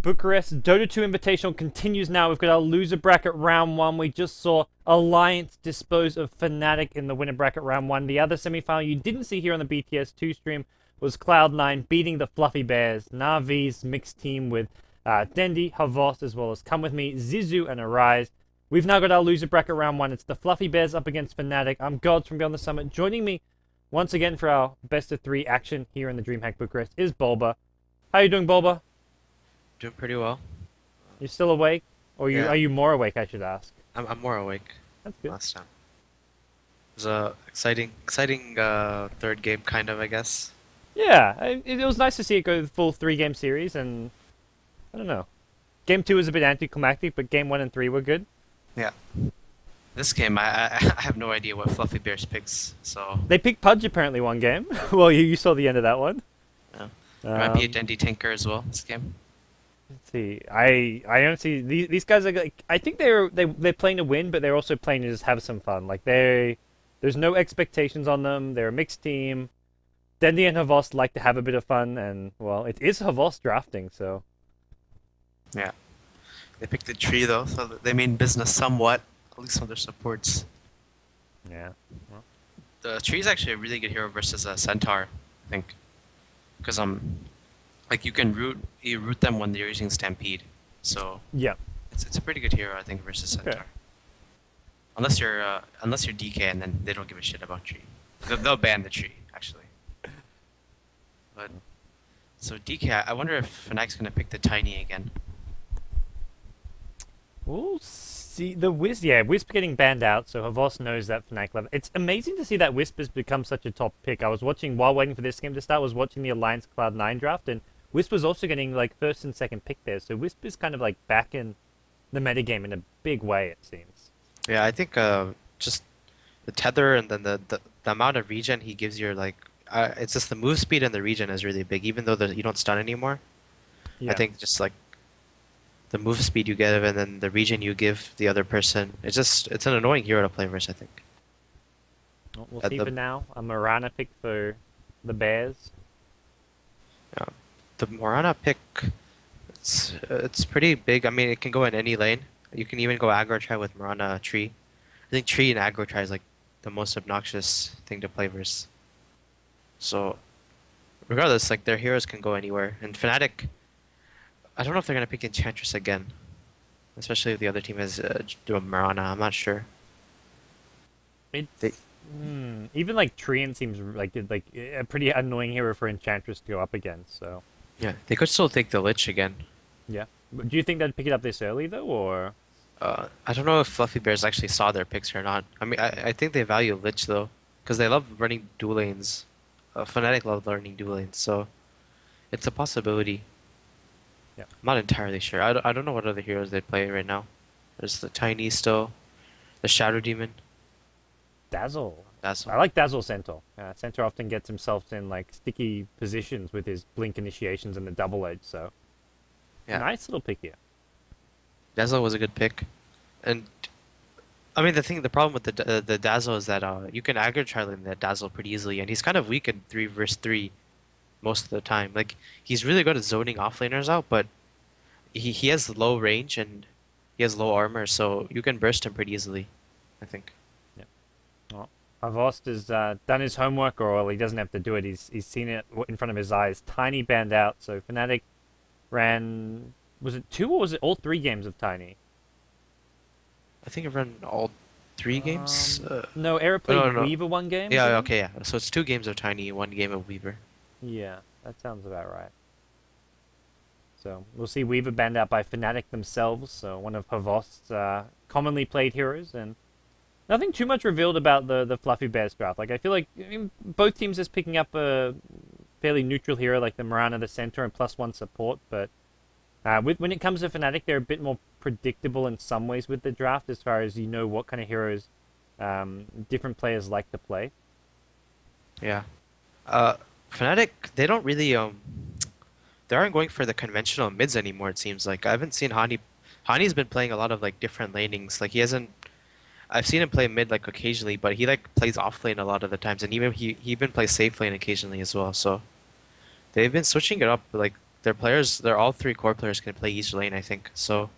Bucharest. Dota 2 Invitational continues now. We've got our loser bracket round 1. We just saw Alliance dispose of Fnatic in the winner bracket round 1. The other semi-final you didn't see here on the BTS2 stream was Cloud9 beating the Fluffy Bears. Na'Vi's mixed team with Dendi, Havos, as well as Come With Me, Zizu, and Arise. We've now got our loser bracket round 1. It's the Fluffy Bears up against Fnatic. I'm Gods from Beyond the Summit. Joining me once again for our best of 3 action here in the DreamHack Bucharest is Bulba. How you doing, Bulba? Doing pretty well. You still awake? Or Yeah. are you more awake, I should ask? I'm more awake That's good. last time. It was a exciting third game, kind of, I guess. Yeah, it was nice to see it go the full 3-game series, and I don't know. Game 2 was a bit anticlimactic, but game 1 and 3 were good. Yeah. This game, I I have no idea what Fluffy Bears picks, so They picked Pudge apparently one game. Well, you saw the end of that one. yeah. There might be a Um, Dendi Tinker as well this game. Let's see. I honestly these guys are like, I think they're playing to win, but they're also playing to just have some fun. Like there's no expectations on them. They're a mixed team. Dendi and Havos like to have a bit of fun, and well, it is Havos drafting, so Yeah. They picked the tree though, so they mean business somewhat, at least on their supports. yeah. Well, The tree is actually a really good hero versus a Centaur, I think, because like you root them when they're using Stampede, so yeah. it's a pretty good hero I think versus Centaur. Okay. Unless you're DK and then they don't give a shit about tree. They'll ban the tree actually. But so DK, I wonder if Fnatic's gonna pick the tiny again. We'll see. The Wisp, yeah, Wisp getting banned out, so Havos knows that Fnatic level. It's amazing to see that Wisp has become such a top pick. I was watching, while waiting for this game to start, I was watching the Alliance Cloud9 draft, and Wisp was also getting like first and second pick there, so Wisp is kind of like back in the metagame in a big way, it seems. Yeah, I think just the tether and then the amount of regen he gives you, like it's just the move speed and the regen is really big, even though you don't stun anymore. Yeah. I think just like the move speed you give and then the regen you give the other person, it's an annoying hero to play versus, I think. Well, we'll At see the- for now. A Morana pick for the Bears. The Morana pick, it's pretty big. I mean, it can go in any lane. You can even go aggro try with Morana tree. I think tree and aggro try is like the most obnoxious thing to play versus. So, regardless, like their heroes can go anywhere. And Fnatic, I don't know if they're gonna pick Enchantress again, especially if the other team has Morana. I'm not sure. It's, They- even like Treant seems like a pretty annoying hero for Enchantress to go up against, so. Yeah, they could still take the Lich again. Yeah. But do you think they'd pick it up this early, though, or...? I don't know if Fluffy Bears actually saw their picks or not. I mean, I think they value Lich though, because they love running dual lanes. Fnatic love learning dual lanes, so it's a possibility. Yeah. I'm not entirely sure. I don't know what other heroes they play right now. There's the Tiny still, the Shadow Demon. Dazzle. That's I like Dazzle Centaur. Centaur often gets himself in like sticky positions with his blink initiations and the double edge, so Yeah. nice little pick here. Dazzle was a good pick, and I mean the problem with the Dazzle is that you can aggro try lane that Dazzle pretty easily, and he's kind of weak in 3 versus 3 most of the time. Like he's really good at zoning offlaners out, but he has low range and he has low armor, so you can burst him pretty easily, I think. Well, Avost has done his homework, or well, he doesn't have to do it. He's seen it in front of his eyes. Tiny banned out, so Fnatic ran... Was it 2 or was it all 3 games of Tiny? I think I've run all 3 games. No, Era played no. Weaver one game? Yeah, didn't okay, yeah. So it's 2 games of Tiny, 1 game of Weaver. he? Yeah, that sounds about right. So, we'll see Weaver banned out by Fnatic themselves, so one of Havost's commonly played heroes, and nothing too much revealed about the Fluffy Bears draft. Like, I feel like both teams is picking up a fairly neutral hero like the Morana, the Centaur, and +1 support, but when it comes to Fnatic, they're a bit more predictable in some ways with the draft, as far as you know what kind of heroes different players like to play. Yeah. Fnatic, they don't really they aren't going for the conventional mids anymore, it seems like. I haven't seen Hani. Hani's been playing a lot of like different lanings. Like he hasn't I've seen him play mid like occasionally, but he like plays off lane a lot of the times, and even he even plays safe lane occasionally as well. So they've been switching it up. Like their players, they're all three core players can play each lane, I think. So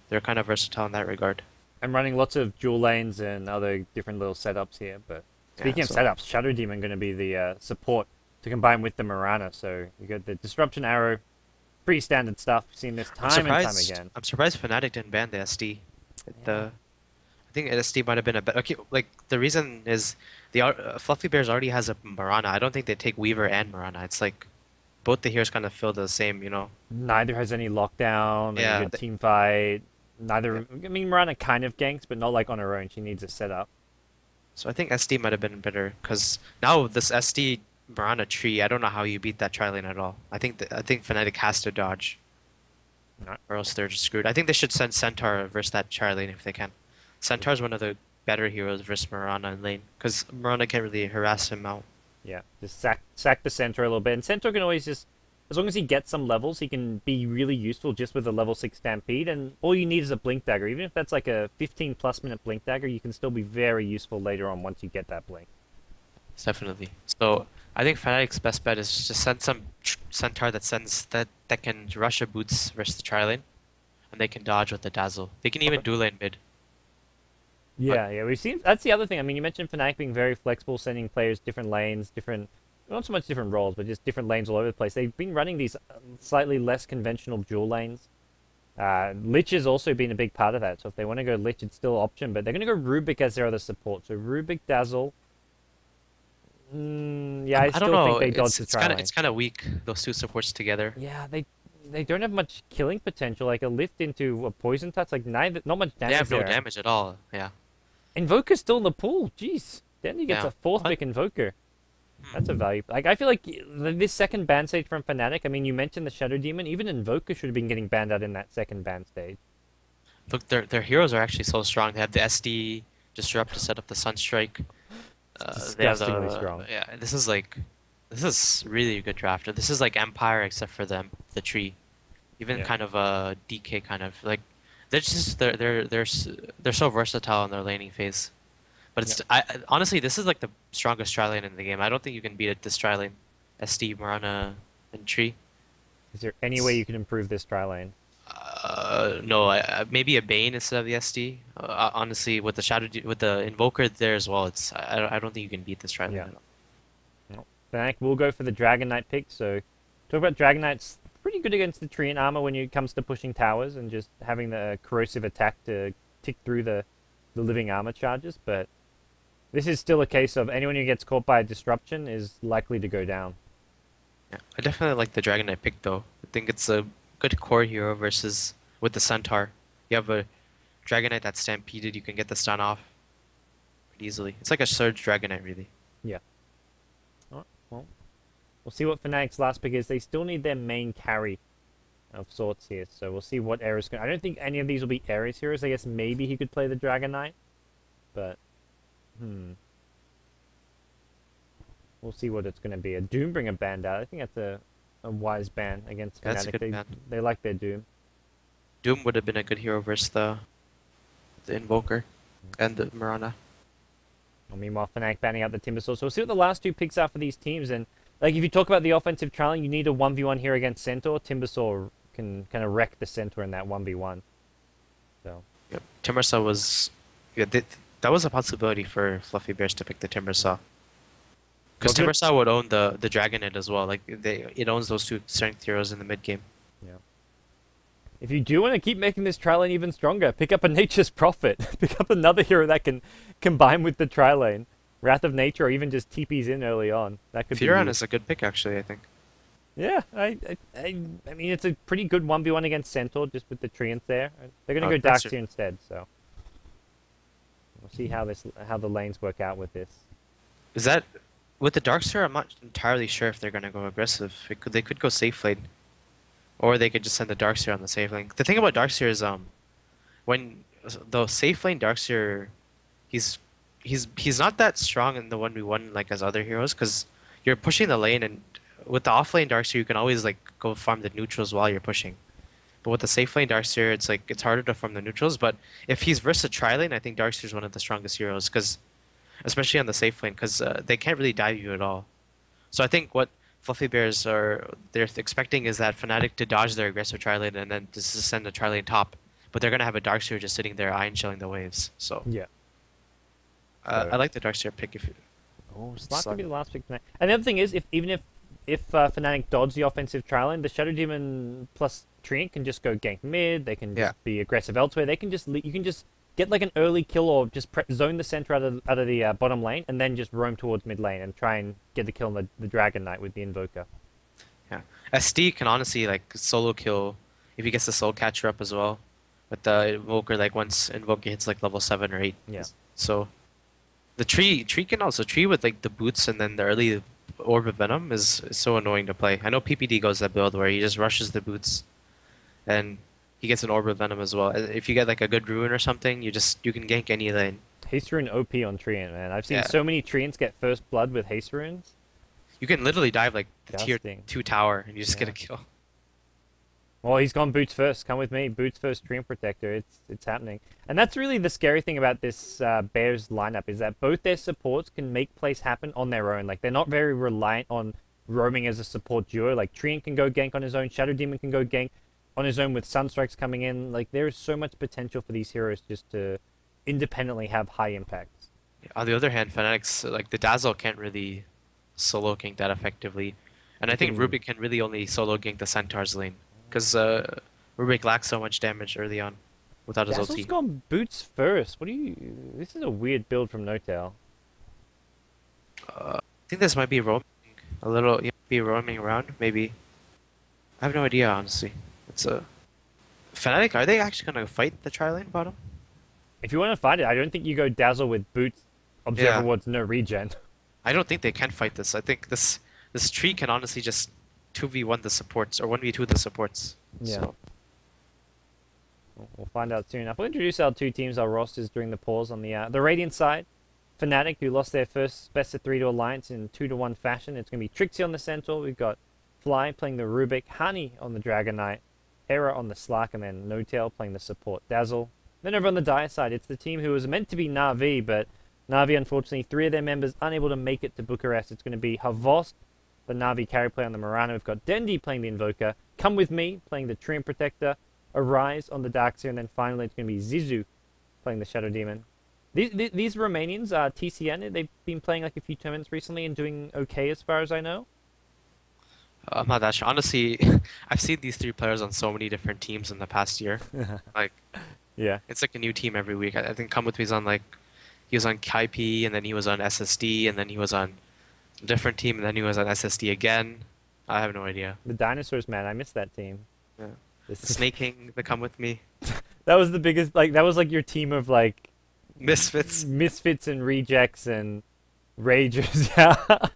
they're kind of versatile in that regard. I'm running lots of dual lanes and other different little setups here. But Yeah, speaking of so setups, Shadow Demon going to be the support to combine with the Mirana. So you got the Disruption Arrow, pretty standard stuff. We've seen this time and time again. I'm surprised Fnatic didn't ban the SD. Yeah. I think SD might have been a better. Okay, like the reason is Fluffy Bears already has a Mirana. I don't think they take Weaver and Mirana. It's like both the heroes kind of feel the same, you know. Neither has any lockdown, Yeah, any good team fight. yeah. Neither. I mean, Mirana kind of ganks, but not like on her own. She needs a setup. So I think SD might have been better because now this SD Mirana tree, I don't know how you beat that tri lane at all. I think Fnatic has to dodge, No. or else they're just screwed. I think they should send Centaur versus that tri lane if they can. Centaur's one of the better heroes versus Mirana in lane because Mirana can't really harass him out. Yeah, just sack the Centaur a little bit. And Centaur can always just, as long as he gets some levels, he can be really useful just with a level 6 Stampede. And all you need is a Blink Dagger. Even if that's like a 15+ minute Blink Dagger, you can still be very useful later on once you get that Blink. Definitely. So I think Fnatic's best bet is just send some Centaur that can rush a boots versus the tri lane, and they can dodge with the dazzle. They can even dual lane mid. Yeah, we've seen. That's the other thing. I mean, you mentioned Fnatic being very flexible, sending players different lanes, different, not so much different roles, but just different lanes all over the place. They've been running these slightly less conventional dual lanes. Lich has also been a big part of that. So if they want to go Lich, it's still an option, but they're going to go Rubik as their other support. So Rubik, Dazzle. Yeah, I I don't still know. think they dodge the tri lane. It's kind of weak those two supports together. Yeah, they don't have much killing potential. Like a lift into a poison touch, like neither, not much They damage have no there. damage at all. Yeah. Invoker's still in the pool. Jeez. Then he gets Yeah. a fourth What? pick Invoker. That's a value. Like, I feel like this second ban stage from Fnatic, I mean, you mentioned the Shadow Demon. Even Invoker should have been getting banned out in that second ban stage. Look, their heroes are actually so strong. They have the SD disrupt to set up the Sunstrike. They have Disgustingly strong. Yeah. This is really a good draft. This is like Empire except for the tree, even Yeah. kind of a DK kind of like. They're so versatile in their laning phase. But honestly, this is like the strongest tri lane in the game. I don't think you can beat it this tri lane. SD, Mirana, and Tree. Is there any way you can improve this tri lane? No, maybe a Bane instead of the SD. Honestly, with with the Invoker there as well, I don't think you can beat this tri lane Yeah. at all. No. Fnatic will go for the Dragon Knight pick. So, talk about Dragon Knight's pretty good against the Treant armor when it comes to pushing towers and just having the corrosive attack to tick through the living armor charges. But this is still a case of anyone who gets caught by a disruption is likely to go down. Yeah, I definitely like the Dragon Knight pick though. I think it's a good core hero versus with the Centaur. You have a Dragon Knight that's stampeded, you can get the stun off pretty easily. It's like a Surge Dragon Knight really. Yeah. Alright, well, we'll see what Fnatic's last pick is. They still need their main carry of sorts here, so we'll see what Ares can. I don't think any of these will be Ares heroes. I guess maybe he could play the Dragon Knight, but we'll see what it's going to be. A Doombringer banned out. I think that's a wise ban against Yeah, that's a Fnatic. good ban. They like their Doom. Doom would have been a good hero versus the Invoker and the Mirana. Well, meanwhile, Fnatic banning out the Timbersaw. So we'll see what the last two picks are for these teams. And like, if you talk about the offensive trialing, you need a 1v1 here against Centaur. Timbersaw can kind of wreck the Centaur in that 1v1. So Yep. Timbersaw was that was a possibility for Fluffy Bears to pick the Timbersaw. Because Well, good. Timbersaw would own the Dragon Knight as well. Like it owns those two strength heroes in the mid game. yeah. If you do want to keep making this tri lane even stronger, pick up a Nature's Prophet. Pick up another hero that can combine with the tri lane. Wrath of Nature, or even just TPs in early on. That could Furon be. is a good pick actually, I think. Yeah, I mean, it's a pretty good 1v1 against Centaur, just with the Treants there. They're going to go Darkseer. Darkseer instead, so we'll see how the lanes work out with this. Is that with the Darkseer? I'm not entirely sure if they're gonna go aggressive. They could go safe lane, or they could just send the Darkseer on the safe lane. The thing about Darkseer is when the safe lane Darkseer, he's not that strong in the 1v1 like as other heroes because you're pushing the lane, and with the off lane Darkseer you can always like go farm the neutrals while you're pushing. But with the safe lane Darkseer, it's harder to farm the neutrals. But if he's versus tri lane, I think Darkseer is one of the strongest heroes, because especially on the safe lane, because they can't really dive you at all. So I think what Fluffy Bears they're expecting is that Fnatic to dodge their aggressive tri lane and then just to send the tri lane top. But they're gonna have a Darkseer just sitting there iron shelling the waves. So Yeah. I like the Darkseer pick if you. Oh, Slark could be the last pick tonight. And the other thing is, if Fnatic dodge the offensive tri lane, the Shadow Demon plus Treant can just go gank mid. They can just be aggressive elsewhere. They can just you can just get like an early kill or just zone the center out of the bottom lane and then just roam towards mid lane and try and get the kill on the Dragon Knight with the Invoker. Yeah, SD can honestly like solo kill if he gets the Soul Catcher up as well. With the Invoker, like once Invoker hits like level 7 or 8. Yeah. So the tree can also tree with like the boots and then the early Orb of Venom is so annoying to play. I know PPD goes that build where he just rushes the boots and he gets an Orb of Venom as well. If you get like a good Ruin or something, you can gank any lane. Haste Rune OP on Treant, man. I've seen Yeah. so many Treants get first blood with Haste Runes. You can literally dive like the tier Disgusting. 2 tower and you just get a kill. Well, he's gone boots first. Come with me. Boots first, Treant Protector. It's happening. And that's really the scary thing about this Bears lineup is that both their supports can make plays happen on their own. Like, they're not very reliant on roaming as a support duo. Like, Treant can go gank on his own. Shadow Demon can go gank on his own with Sunstrikes coming in. Like, there is so much potential for these heroes just to independently have high impacts. On the other hand, Fnatic's like the Dazzle can't really solo gank that effectively. And I think Rubik can really only solo gank the Centaur's lane. Because Rubik lacks so much damage early on without his Dazzle's ulti. gone boots first. What do you... This is a weird build from No-Tail. I think this might be roaming a little. Be roaming around, maybe. I have no idea, honestly. It's a Fnatic. Are they actually gonna fight the tri lane bottom? If you want to fight it, I don't think you go Dazzle with boots, Observer Yeah. Ward's no regen. I don't think they can fight this. I think this tree can honestly just 2v1 the supports or 1v2 the supports. Yeah. So, We'll find out soon. We'll introduce our two teams, our rosters during the pause on the Radiant side. Fnatic, who lost their first best of 3 to Alliance in 2-1 fashion. It's going to be Trixie on the Centaur. We've got Fly playing the Rubik, Honey on the Dragon Knight, Hera on the Slark, and then No-Tail playing the support Dazzle. Then over on the Dire side, it's the team who was meant to be Na'Vi, but Na'Vi, unfortunately, 3 of their members unable to make it to Bucharest. It's going to be Havost, the Na'Vi carry player on the Morano. We've got Dendi playing the Invoker, Come With Me playing the Treant Protector, Arise on the Darkseer, and then finally it's going to be Zizu playing the Shadow Demon. These Romanians, TCN, they've been playing like a few tournaments recently and doing okay as far as I know. I'm not that sure. Honestly, I've seen these 3 players on so many different teams in the past year. Like, Yeah. it's like a new team every week. I think Come With Me's on like, he was on KaiP, and then he was on SSD, and then he was on a different team, and then he was on SSD again. I have no idea. The Dinosaurs, man, I miss that team. Yeah. This- Snake King, the Come With Me. That was the biggest, like, that was like your team of like Misfits. misfits and rejects and ragers. Yeah.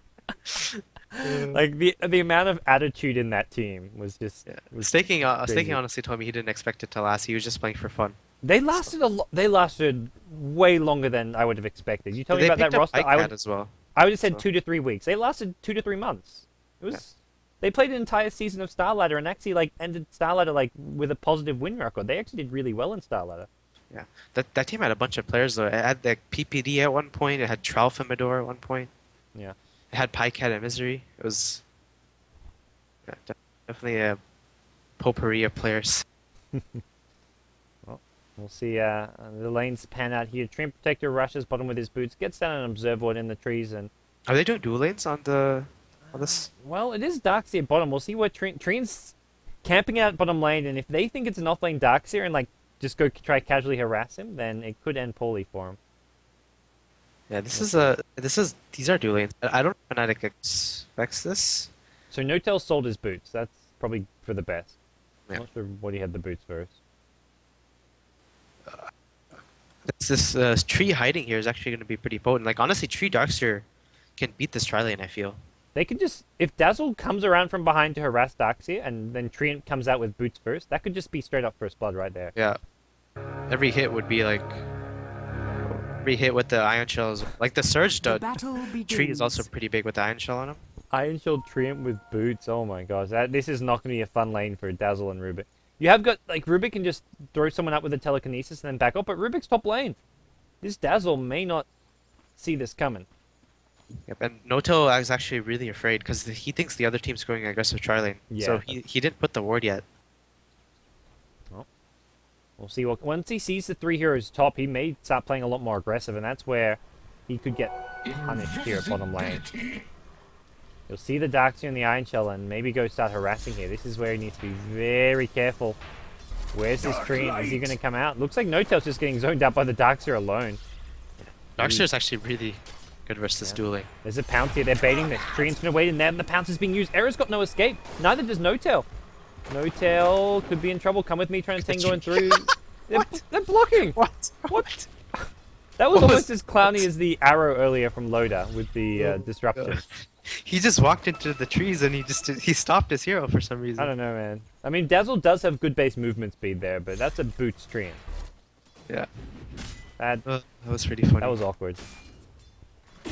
Like the amount of attitude in that team was just Yeah. was Staking crazy. honestly told me he didn't expect it to last. He was just playing for fun. They lasted They lasted way longer than I would have expected. You told me They about that picked up roster. Ike as well. I would have said so- 2 to 3 weeks. They lasted 2 to 3 months. It was. They played an entire season of Starladder and actually like ended Starladder like with a positive win record. They actually did really well in Starladder. Yeah, that team had a bunch of players though. It had like PPD at one point. It had Tralfamador at one point. Yeah. It had Pycat and Misery. It was definitely a potpourri of players. We'll see the lanes pan out here. Treant Protector rushes bottom with his boots, gets down an Observer Ward in the trees, and Are they doing dual lanes on this? well, it is Darkseer at bottom. We'll see what Treant's camping out bottom lane, and if they think it's an offlane Darkseer and like just go try casually harass him, then it could end poorly for him. Yeah, these are dual lanes. I don't know if Fnatic expects this. So No-Tail sold his boots. That's probably for the best. Yeah. I'm not sure what he had the boots first. This tree hiding here is actually going to be pretty potent. Like honestly, Tree Darkseer can beat this tri lane. I feel. They could just, if Dazzle comes around from behind to harass Darkseer, and then Treant comes out with boots first, that could just be straight up first blood right there. Yeah. Every hit would be like. Every hit with the Iron Shells. Like the Surge tree is also pretty big with the Iron Shell on him. Iron Shield Treant with boots. Oh my gosh, this is not going to be a fun lane for Dazzle and Rubik. You have got like Rubik can just throw someone up with a telekinesis and then back up, but Rubik's top lane. This Dazzle may not see this coming. Yep, and Noto is actually really afraid because he thinks the other team's going aggressive try lane. Yeah. So he didn't put the ward yet. Well, we'll see. Once he sees the 3 heroes top, he may start playing a lot more aggressive, and that's where he could get punished here at bottom lane. You'll see the Darkseer and the Iron Shell and maybe go start harassing here. This is where he needs to be very careful. Where's this Treant? Is he going to come out? Looks like Notel's just getting zoned out by the Darkseer alone. Darkseer is actually really good versus dueling. There's a pounce here. They're baiting this. Treant's going to wait in there, and the pounce is being used. Era's got no escape. Neither does Notel. Notel could be in trouble. Come with me, trying to tango in through. They're blocking. What? What? That was almost as clowny as the arrow earlier from Loda with the disruption. He just walked into the trees and he stopped his hero for some reason. I don't know, man. I mean, Dazzle does have good base movement speed there, but that's a boot stream. Yeah. That was pretty funny. That was awkward.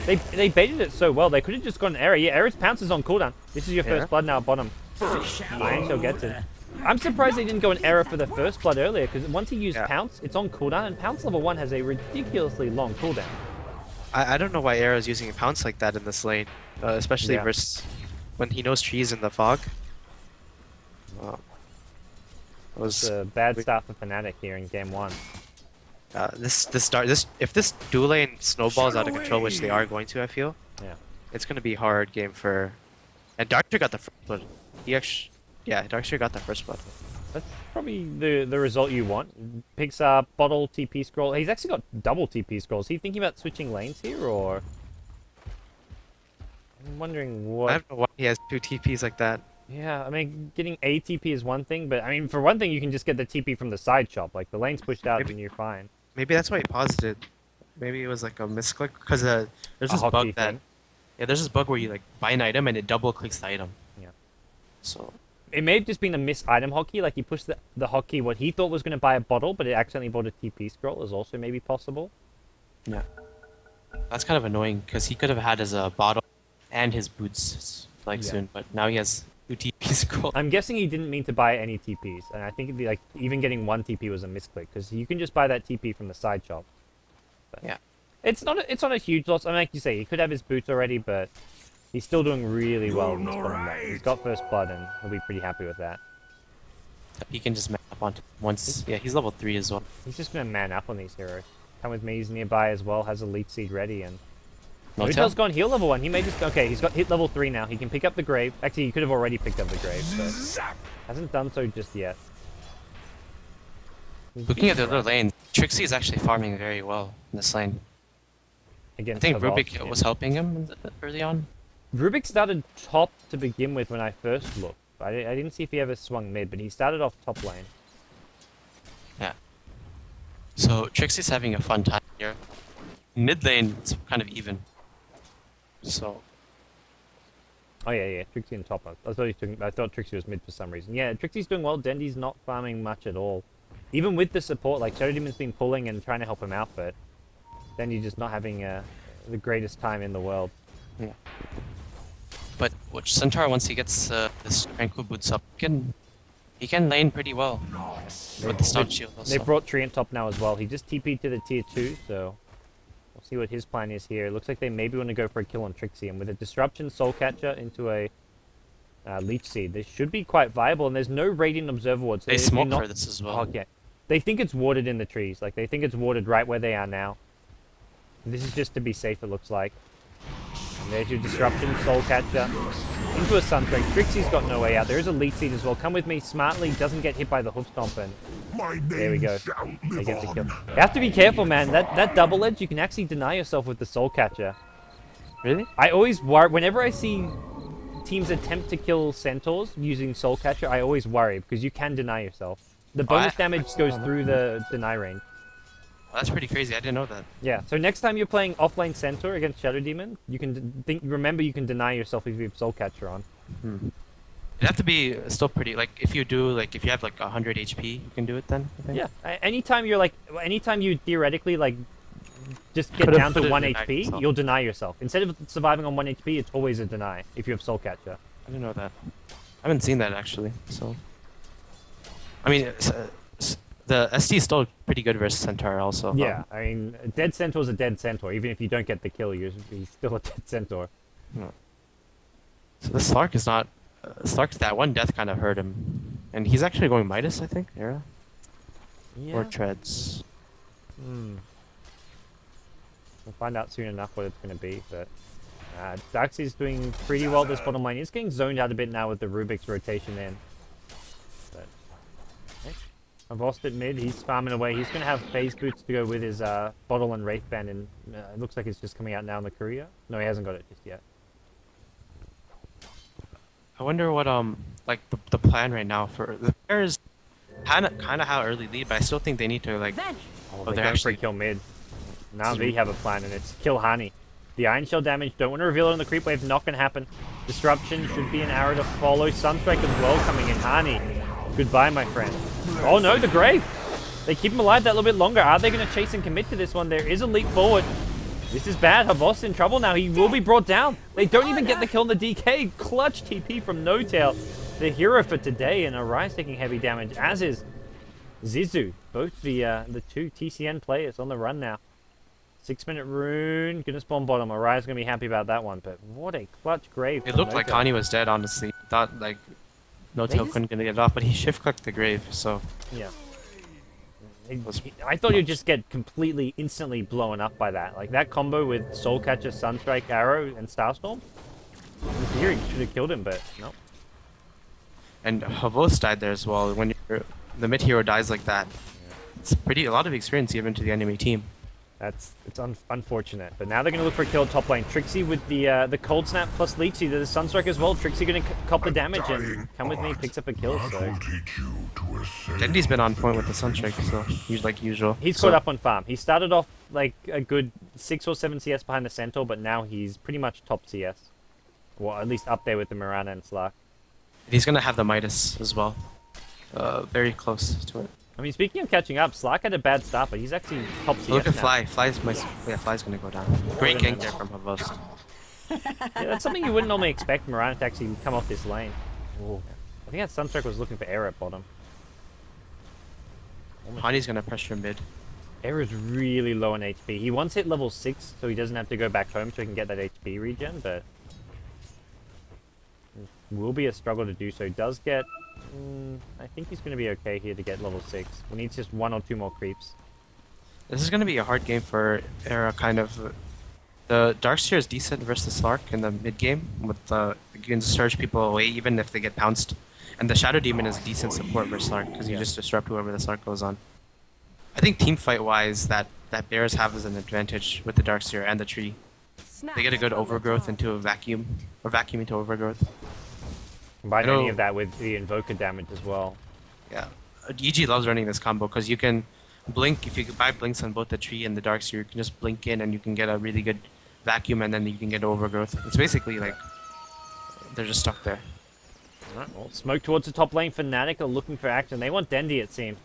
They baited it so well. They could have just gone Era. Yeah, Era's pounce is on cooldown. This is your first blood now at bottom. Iron Shell gets it. I'm surprised they didn't go an Era for the first blood earlier, because once he used pounce, it's on cooldown, and pounce level 1 has a ridiculously long cooldown. I don't know why Era is using a pounce like that in this lane, especially versus when he knows trees in the fog. It was a bad start for Fnatic here in game 1. If this duel lane snowballs out of control, which they are going to, I feel. Yeah. It's gonna be a hard game for. And Darkseer got the first blood. Darkseer got the first blood. That's probably the result you want. Picks up bottle TP scroll. He's actually got double TP scrolls. Is he thinking about switching lanes here, or? I'm wondering what. I don't know why he has 2 TPs like that. Yeah, I mean, getting a TP is one thing, but I mean, for one thing, you can just get the TP from the side shop. Like the lane's pushed out, and you're fine. Maybe that's why he paused it. Maybe it was like a misclick because there's this bug that. Yeah, there's this bug where you like buy an item and it double clicks the item. Yeah. So. It may have just been a miss item hotkey, like he pushed the hotkey what he thought was going to buy a bottle, but it accidentally bought a TP scroll is also maybe possible. Yeah. That's kind of annoying, because he could have had his bottle and his boots soon, but now he has 2 TP scrolls. I'm guessing he didn't mean to buy any TPs, and I think it'd be like, even getting 1 TP was a misclick, because you can just buy that TP from the side shop. But yeah. It's not a huge loss. I mean, like you say, he could have his boots already, but he's still doing really well in this bottom lane. He's got first blood, and he'll be pretty happy with that. He can just man up on once. Yeah, he's level 3 as well. He's just gonna man up on these heroes. Come with me. He's nearby as well. Has a leech seed ready, and Notel's gone heal level 1. He may just he's got hit level 3 now. He can pick up the grave. Actually, he could have already picked up the grave, but hasn't done so just yet. Looking at the other lane, Trixie is actually farming very well in this lane. I think Rubik was helping him early on. Rubik started top to begin with when I first looked. I didn't see if he ever swung mid, but he started off top lane. Yeah. So Trixie's having a fun time here. Mid lane, it's kind of even. So. Oh yeah, Trixie and top. I thought Trixie was mid for some reason. Yeah, Trixie's doing well. Dendy's not farming much at all. Even with the support, like Shadow Demon's been pulling and trying to help him out, but Dendy's just not having the greatest time in the world. Yeah. But Centaur, once he gets this Tranquil boots up, he can lane pretty well with the stun shield also. They brought Treant top now as well. He just TP'd to the tier 2, so we'll see what his plan is here. It looks like they maybe want to go for a kill on Trixie, and with a Disruption Soul Catcher into a Leech Seed, this should be quite viable, and there's no Radiant Observer Ward. So they smoke for this as well. Okay. They think it's warded in the trees. Like, they think it's warded right where they are now. This is just to be safe, it looks like. And there's your Disruption, Soul Catcher. Into a Sunstrike. Trixie's got no way out. There is a Leech Seed as well. Come with me. Smartly doesn't get hit by the Hoof Stomp, and there we go. They get the kill. You have to be careful, man. That double edge, you can actually deny yourself with the Soul Catcher. Really? I always worry. Whenever I see teams attempt to kill Centaurs using Soul Catcher, I always worry, because you can deny yourself. The bonus damage goes through the deny range. Well, that's pretty crazy. I didn't know that. Yeah, so next time you're playing offlane Centaur against Shadow Demon, you can remember you can deny yourself if you have Soul Catcher on. It'd have to be still pretty, like, if you have like 100 HP, you can do it then, I think? Yeah, anytime you theoretically, like, just get down to 1 HP, you'll deny yourself. Instead of surviving on 1 HP, it's always a deny if you have Soul Catcher. I didn't know that. I haven't seen that, actually, so. I mean, the the SD is still pretty good versus Centaur also. Yeah, I mean, a dead Centaur is a dead Centaur. Even if you don't get the kill, he's still a dead Centaur. Yeah. So the Slark is not... Slark's that one death kind of hurt him. And he's actually going Midas, I think, Era? Yeah. Or Treads. We'll find out soon enough what it's going to be, but... Daxi's doing pretty well this bottom lane. He's getting zoned out a bit now with the Rubik's rotation in. But... Avost at mid, he's farming away. He's going to have phase boots to go with his bottle and Wraith Band, and it looks like it's just coming out now in the courier. No, he hasn't got it just yet. I wonder what like the plan right now for the players kind of have early lead, but I still think they need to like. Oh, they're going for a kill mid. Now they have a plan, and it's kill Hani. The Iron Shell damage, don't want to reveal it on the creep wave, not going to happen. Disruption should be an arrow to follow. Sunstrike as well coming in. Hani, goodbye, my friend. Oh no, the Grave. They keep him alive that little bit longer. Are they going to chase and commit to this one? There is a leap forward. This is bad. Havos in trouble now. He will be brought down. They don't even get the kill on the DK. Clutch TP from No Tail. The hero for today, and Arise taking heavy damage, as is Zizu. Both the two TCN players on the run now. 6-minute rune. Gonna spawn bottom. Arise gonna be happy about that one, but what a clutch Grave. It looked like Hani was dead, honestly. Thought like No Tail couldn't get it off, but he shift clicked the Grave, so. Yeah. I thought you'd just get completely, instantly blown up by that. Like, that combo with Soul Catcher, Sunstrike, Arrow, and Starstorm. In theory, should have killed him, but no. And Havos died there as well. When the mid hero dies like that, it's a lot of experience given to the enemy team. It's unfortunate. But now they're going to look for a kill top lane. Trixie with the Cold Snap plus Leechy. There's Sunstrike as well. Trixie going to cop the damage and come with me, picks up a kill. So Dendy's been on point with the Sunstrike, so he's like usual. He's caught up on farm. He started off like a good 6 or 7 CS behind the Centaur, but now he's pretty much top CS. Well, at least up there with the Mirana and Slark. He's going to have the Midas as well. Very close to it. I mean, speaking of catching up, Slark had a bad start, but he's actually top CS Look at now. Fly. Fly's gonna go down. Great gank there from Havos. Yeah, that's something you wouldn't normally expect Mirana to actually come off this lane. Ooh. I think that Sunstrike was looking for air at bottom. Hani's gonna pressure mid. Air is really low on HP. He once hit level 6, so he doesn't have to go back home so he can get that HP regen, but it will be a struggle to do so. He does get... I think he's going to be okay here to get level 6. We need just 1 or 2 more creeps. This is going to be a hard game for Era, kind of. The Darkseer is decent versus Slark in the mid game. With you can surge people away even if they get pounced. And the Shadow Demon is decent support versus Slark because you just disrupt whoever the Slark goes on. I think team fight wise that Bears have as an advantage with the Darkseer and the tree. They get a good overgrowth into a vacuum, or vacuum into overgrowth. Combine any of that with the Invoker damage as well. Yeah. EG loves running this combo because you can blink, if you buy blinks on both the tree and the Darkseer, you can just blink in and you can get a really good vacuum and then you can get overgrowth. It's basically like, they're just stuck there. Alright, well, smoke towards the top lane. Fnatic are looking for action. They want Dendi, it seems.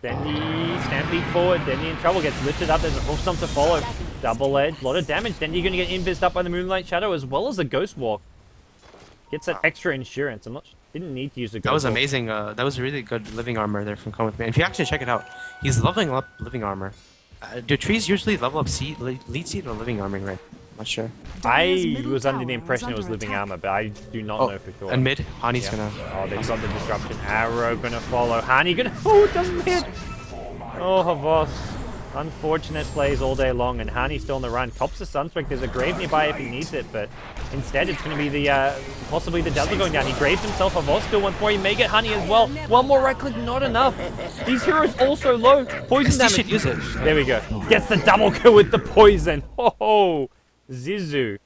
Dendi, stampede forward. Dendi in trouble, gets lifted up. There's a hoof stomp to follow. Double edge, a lot of damage. Dendi going to get invised up by the Moonlight Shadow as well as the Ghost Walk. Gets that extra insurance. Didn't need to use the Ghost That was Walk. amazing. That was really good living armor there from Come With Me. And if you actually check it out, he's leveling up living armor. Do trees usually level up lead seed or living armor, right? I'm not sure. I was under the impression it was living armor, but I do not know for sure. And mid, Hani's gonna... Oh, they've got the disruption. Arrow gonna follow. Hani gonna... Oh, it doesn't hit! Oh, Havos. Unfortunate plays all day long, and Hani's still on the run. Cops the Sunstrike. There's a Grave nearby if he needs it, but instead it's going to be the possibly the Dazzle going down. He graves himself. Havos still wants more. He may get Hani as well. One more right click, not enough. These heroes also low. Poison damage. Should use it. There we go. Gets the double kill with the poison. Oh, Zizu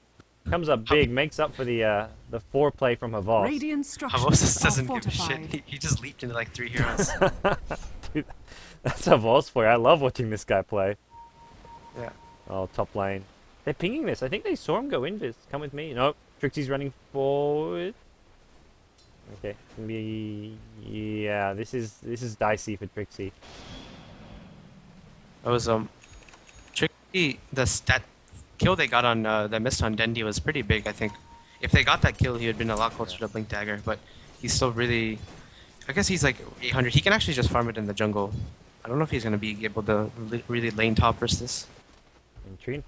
comes up big, makes up for the foreplay from Havos. Havos just doesn't give a shit. He just leaped into like 3 heroes. Dude, that's Havos for you. I love watching this guy play. Yeah. Oh, top lane. They're pinging this. I think they saw him go invis. Come with me. Nope. Trixie's running forward. Okay. Can be... Yeah, this is dicey for Trixie. That was Trixie. That kill they got on that missed on Dendi was pretty big. I think if they got that kill, he would have been a lot closer to Blink Dagger. But he's still really... I guess he's like 800. He can actually just farm it in the jungle don't know if he's gonna be able to really lane top versus this. And Tree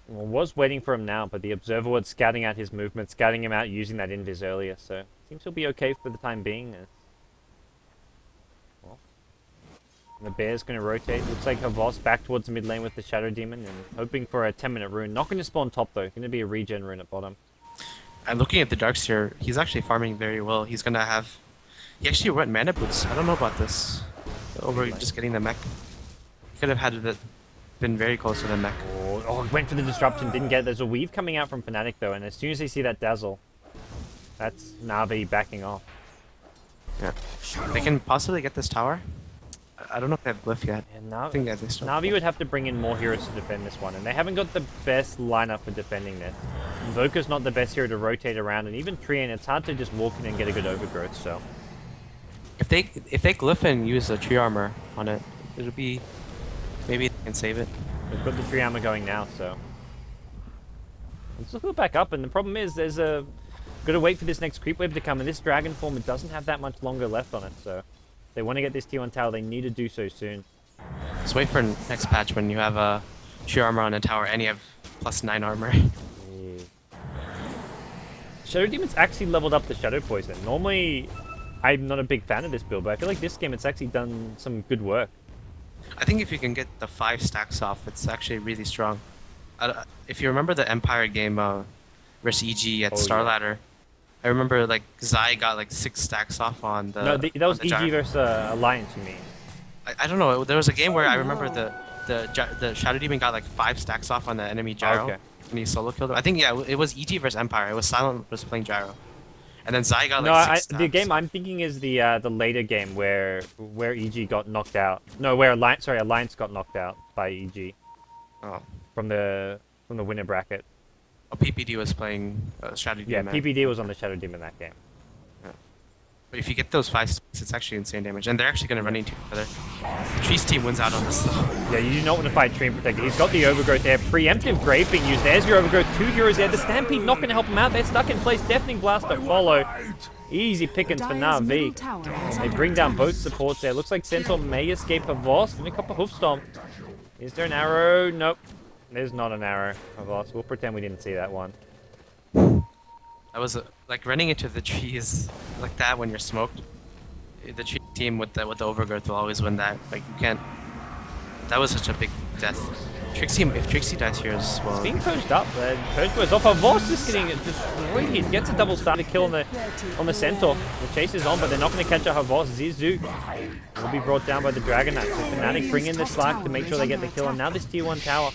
was waiting for him now, but the Observer was scouting out his movement, scouting him out using that invis earlier, so seems he'll be okay for the time being. Well, and the Bear's going to rotate. Looks like Havos back towards the mid lane with the Shadow Demon and hoping for a 10-minute rune. Not going to spawn top though, going to be a regen rune at bottom. And looking at the Darkseer, he's actually farming very well. He's gonna have... He actually went mana boots. I don't know about this. Over just getting the mech. He could have had it been very close to the mech. Oh, went for the disruption, didn't get it. There's a weave coming out from Fnatic though, and as soon as they see that dazzle, that's Na'Vi backing off. Yeah. They can possibly get this tower. I don't know if they have glyph yet. Yeah, I think that they still... Na'Vi would have to bring in more heroes to defend this one, and they haven't got the best lineup for defending this. Invoker's not the best hero to rotate around, and even Trian, it's hard to just walk in and get a good overgrowth, so... If they glyph and use a tree armor on it, it'll be... Maybe they can save it. They've got the tree armor going now, so... Let's look back up, and the problem is there's a... Gotta wait for this next creep wave to come, and this dragon form, it doesn't have that much longer left on it, so... If they want to get this T1 tower, they need to do so soon. Just wait for next patch when you have a tree armor on a tower and you have +9 armor. Yeah. Shadow Demon's actually leveled up the Shadow Poison. Normally, I'm not a big fan of this build, but I feel like this game it's actually done some good work. I think if you can get the 5 stacks off, it's actually really strong. If you remember the Empire game versus EG at Starladder, I remember like Zai got like 6 stacks off on the... No, that was EG giant. versus Alliance, you mean? I don't know, there was a game where I remember the Shadow Demon got like 5 stacks off on the enemy Gyro. Okay. And he solo killed him. I think, yeah, it was EG versus Empire. It was Silent was playing Gyro. And then Zai got like 6 stacks. The game I'm thinking is the later game where EG got knocked out. No, where Alliance got knocked out by EG. Oh. From the winner bracket. Oh, PPD was playing Shadow Demon. Yeah, PPD was on the Shadow Demon that game. Yeah. But if you get those 5 stacks, it's actually insane damage. And they're actually going to run into each other. Tree's team wins out on this though. Yeah, you do not want to fight Tree and Protector. He's got the Overgrowth there. Preemptive Grave being used. There's your Overgrowth. 2 heroes there. The Stampede not going to help him out. They're stuck in place. Deafening Blast to follow. Easy pickings for Na'Vi. They bring down both supports there. Looks like Centaur may escape Havos. Let me cop a Hoof Stomp. Is there an arrow? Nope. There's not an arrow. Havos. We'll pretend we didn't see that one. That was like running into the trees like that when you're smoked. The tree team with the overgrowth will always win that. Like you can't. That was such a big death. Trixie, if Trixie dies here as well. It's being purged up. Purge goes off. Havos is getting destroyed. He gets a double starter kill on the Centaur. The chase is on, but they're not going to catch a Havos. Zizu will be brought down by the Dragon Knight. So Fnatic bring in the Slack to make sure they get the kill. And now this tier 1 tower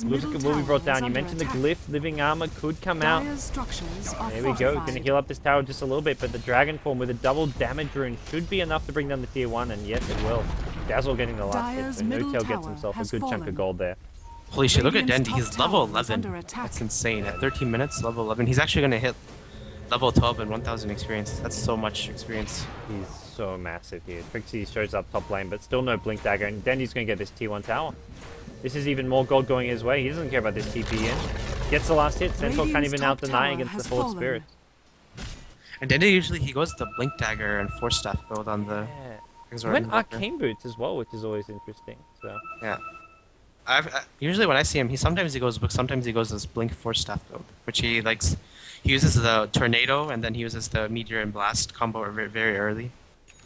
will be brought down. You mentioned the Glyph, Living Armor could come out. There we go. Going to heal up this tower just a little bit, but the Dragon form with a double damage rune should be enough to bring down the tier 1, and yes, it will. Dazzle getting the last hit, so No Tail gets himself a good chunk of gold there. Holy shit, look at Dendi, he's level 11. That's insane. At 13 minutes, level 11. He's actually going to hit level 12 and 1000 experience. That's so much experience. He's so massive here. Trixie shows up top lane, but still no Blink Dagger, and Dendi's going to get this T1 tower. This is even more gold going his way. He doesn't care about this TP in. Gets the last hit. Centaur can't even out-deny against the Forward Spirit. And Dendi usually, he goes the Blink Dagger and Force Staff build on the... Yeah. He went Arcane Boots as well, which is always interesting. So yeah. Usually when I see him, sometimes he goes Book, sometimes he goes this Blink Force Staff build, which he likes. He uses the Tornado and then he uses the Meteor and Blast combo very, very early.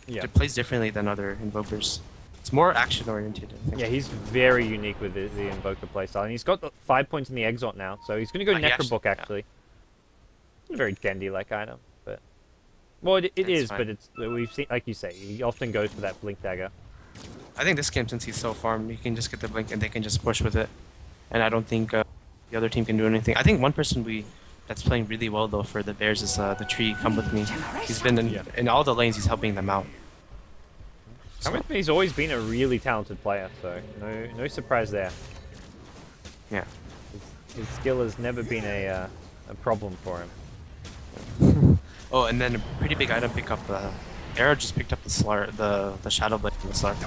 Yeah. It plays differently than other invokers. It's more action oriented, I think. Yeah, he's very unique with the invoker playstyle, and he's got 5 points in the Exalt now, so he's going to go Necrobook actually. Yeah. A very Dendi-like item, but well, it is, fine. But it's we've seen, like you say, he often goes for that Blink Dagger. I think this game, since he's so farmed, you can just get the Blink and they can just push with it. And I don't think the other team can do anything. I think one person that's playing really well though for the Bears is the Tree. Come with me. He's been in all the lanes. He's helping them out. Come with me. He's always been a really talented player, so no surprise there. Yeah. His skill has never been a problem for him. Oh, and then a pretty big item pickup. Arrow just picked up the Shadow Blade from the Slark.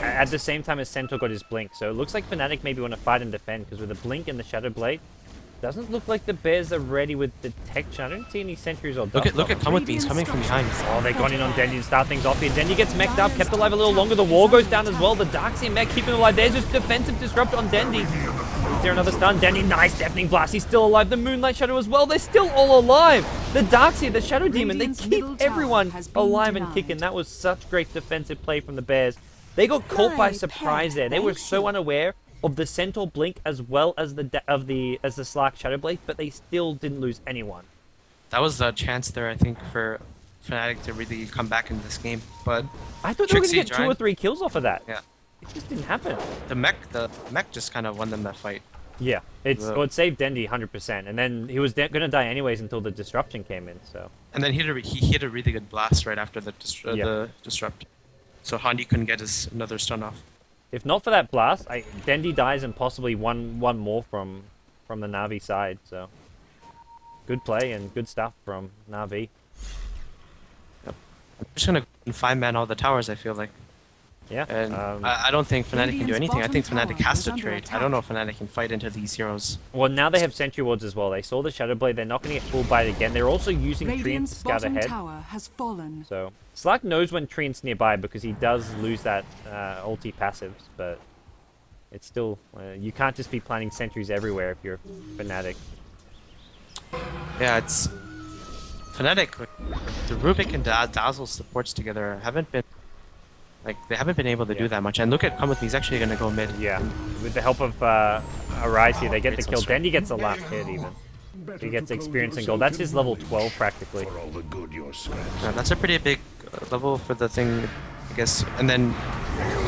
At the same time as Centaur got his Blink, so it looks like Fnatic maybe want to fight and defend, because with the Blink and the Shadow Blade, Doesn't look like the Bears are ready with detection. I don't see any sentries or Look dust at on Come With Me. He's coming from behind. Oh, they've gone in on Dendy to start things off here. Dendy gets mech'd up, kept alive a little longer. The wall goes down as well. The Darkseer mech keeping alive. There's just defensive disrupt on Dendy. Is there another stun? Dendy, nice deafening blast. He's still alive. The Moonlight Shadow as well. They're still all alive. The Darkseer, the Shadow Demon, they keep everyone alive and kicking. That was such great defensive play from the Bears. They got caught by surprise there. They were so unaware of the Centaur Blink as well as the Slark Shadowblade, but they still didn't lose anyone. That was the chance there, I think, for Fnatic to really come back into this game. But I thought they were going to get 2 or 3 kills off of that. Yeah. It just didn't happen. The mech just kind of won them that fight. Yeah, it saved Dendy 100%, and then he was going to die anyways until the disruption came in. So. And then he hit a really good blast right after the disrupt. So Handi couldn't get his another stun off. If not for that blast, Dendy dies and possibly one more from the Na'Vi side. So good play and good stuff from Na'Vi. Yep. I'm just gonna 5-man all the towers, I feel like. Yeah. And I don't think Fnatic can do anything. I think Fnatic has to trade. I don't know if Fnatic can fight into these heroes. Well, now they have Sentry Wards as well. They saw the Shadowblade. They're not going to get full bite again. They're also using Treants to scout ahead. So Slark knows when Treant's nearby because he does lose that ulti passives, but it's still... you can't just be planting sentries everywhere if you're Fnatic. Yeah, it's... Fnatic, the Rubik and Dazzle supports together haven't been... they haven't been able to do that much. And look at Come With Me, he's actually going to go mid. Yeah, with the help of Arise here, they get the kill. Dendy gets the last hit even. He gets experience and gold. That's his level 12 practically. Yeah, that's a pretty big level for the thing, I guess. And then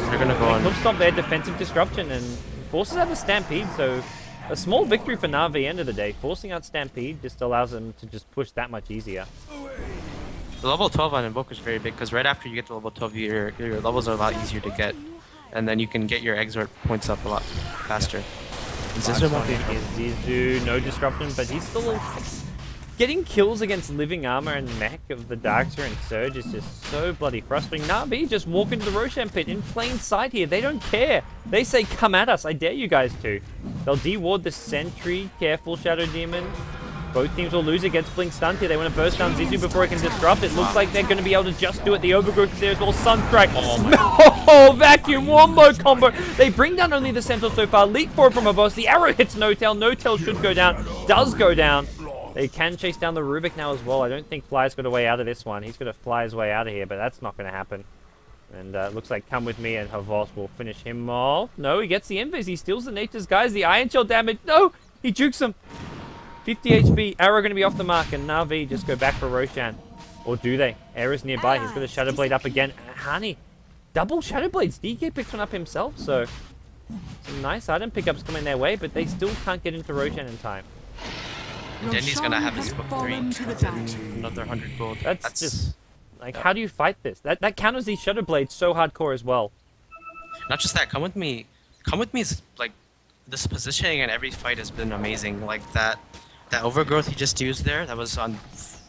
they're going to go on. He'll stop their defensive disruption and forces out the Stampede. So a small victory for Na'Vi end of the day. Forcing out Stampede just allows them to just push that much easier. The level 12 on Invoker is very big because right after you get to level 12, your levels are a lot easier to get. And then you can get your exort points up a lot faster. Zizu, no disruption, but he's still getting kills against living armor and mech of the Darkseer and Surge is just so bloody frustrating. Na'Vi just walk into the Roshan pit in plain sight here. They don't care. They say, come at us. I dare you guys to. They'll de-ward the Sentry. Careful, Shadow Demon. Both teams will lose against Blink Stun here. They want to burst down Zizu before it can disrupt. It looks like they're going to be able to just do it. The Overgrowth is there as well. Sunstrike. Oh, Vacuum Wombo combo. They bring down only the Sentinel so far. Leap forward from a boss. The arrow hits No Tail. No Tail should go down. Does go down. They can chase down the Rubik now as well. I don't think Fly's got a way out of this one. He's going to fly his way out of here, but that's not going to happen. And looks like Come With Me and Havos will finish him off. No, he gets the Invis. He steals the Nature's Guys. The Iron Shell damage. No, he jukes him. 50 HP, Arrow going to be off the mark, and Na'Vi just go back for Roshan. Or do they? Arrow's nearby, he's got a Shadowblade up again. Hani, double Shadowblades. DK picks one up himself, so some nice item pickups coming their way, but they still can't get into Roshan in time. Dendy's going to have his book 3 and another 100 gold. That's just, like, how do you fight this? That counters these Shadowblades so hardcore as well. Not just that, Come With Me is, like, this positioning in every fight has been amazing. Like, that Overgrowth he just used there, that was on...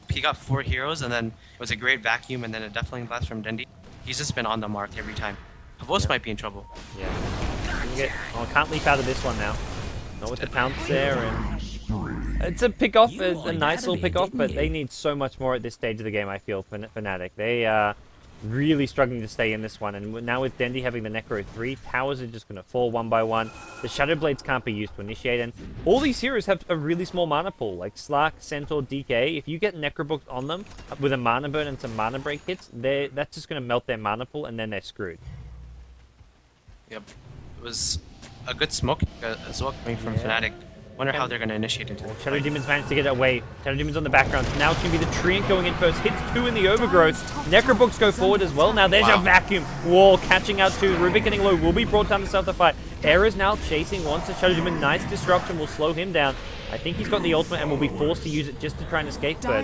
He got 4 heroes, and then it was a great vacuum, and then a Deafening Blast from Dendy. He's just been on the mark every time. Havos might be in trouble. Yeah. Can't leap out of this one now. Not with the pounce there, and... It's a pick-off, a nice little pick-off, but they need so much more at this stage of the game, I feel, for Fnatic. They are really struggling to stay in this one, and now with Dendy having the Necro 3, towers are just going to fall one by one. The Shadowblades can't be used to initiate, and all these heroes have a really small mana pool, like Slark, Centaur, DK. If you get Necrobooks on them with a mana burn and some mana break hits, that's just going to melt their mana pool, and then they're screwed. Yep. It was a good smoke as well coming from Fnatic. Wonder how they're going to initiate into it. Shadow Demon's managed to get away. Shadow Demon's on the background. Now it's going to be the Treant going in first. Hits 2 in the Overgrowth. Necrobooks go forward as well. Now there's your vacuum. Wall catching out 2. Rubik getting low. Will be brought down to start the fight. Era's now chasing. Wants the Shadow Demon. Nice disruption will slow him down. I think he's got the ultimate and will be forced to use it just to try and escape, but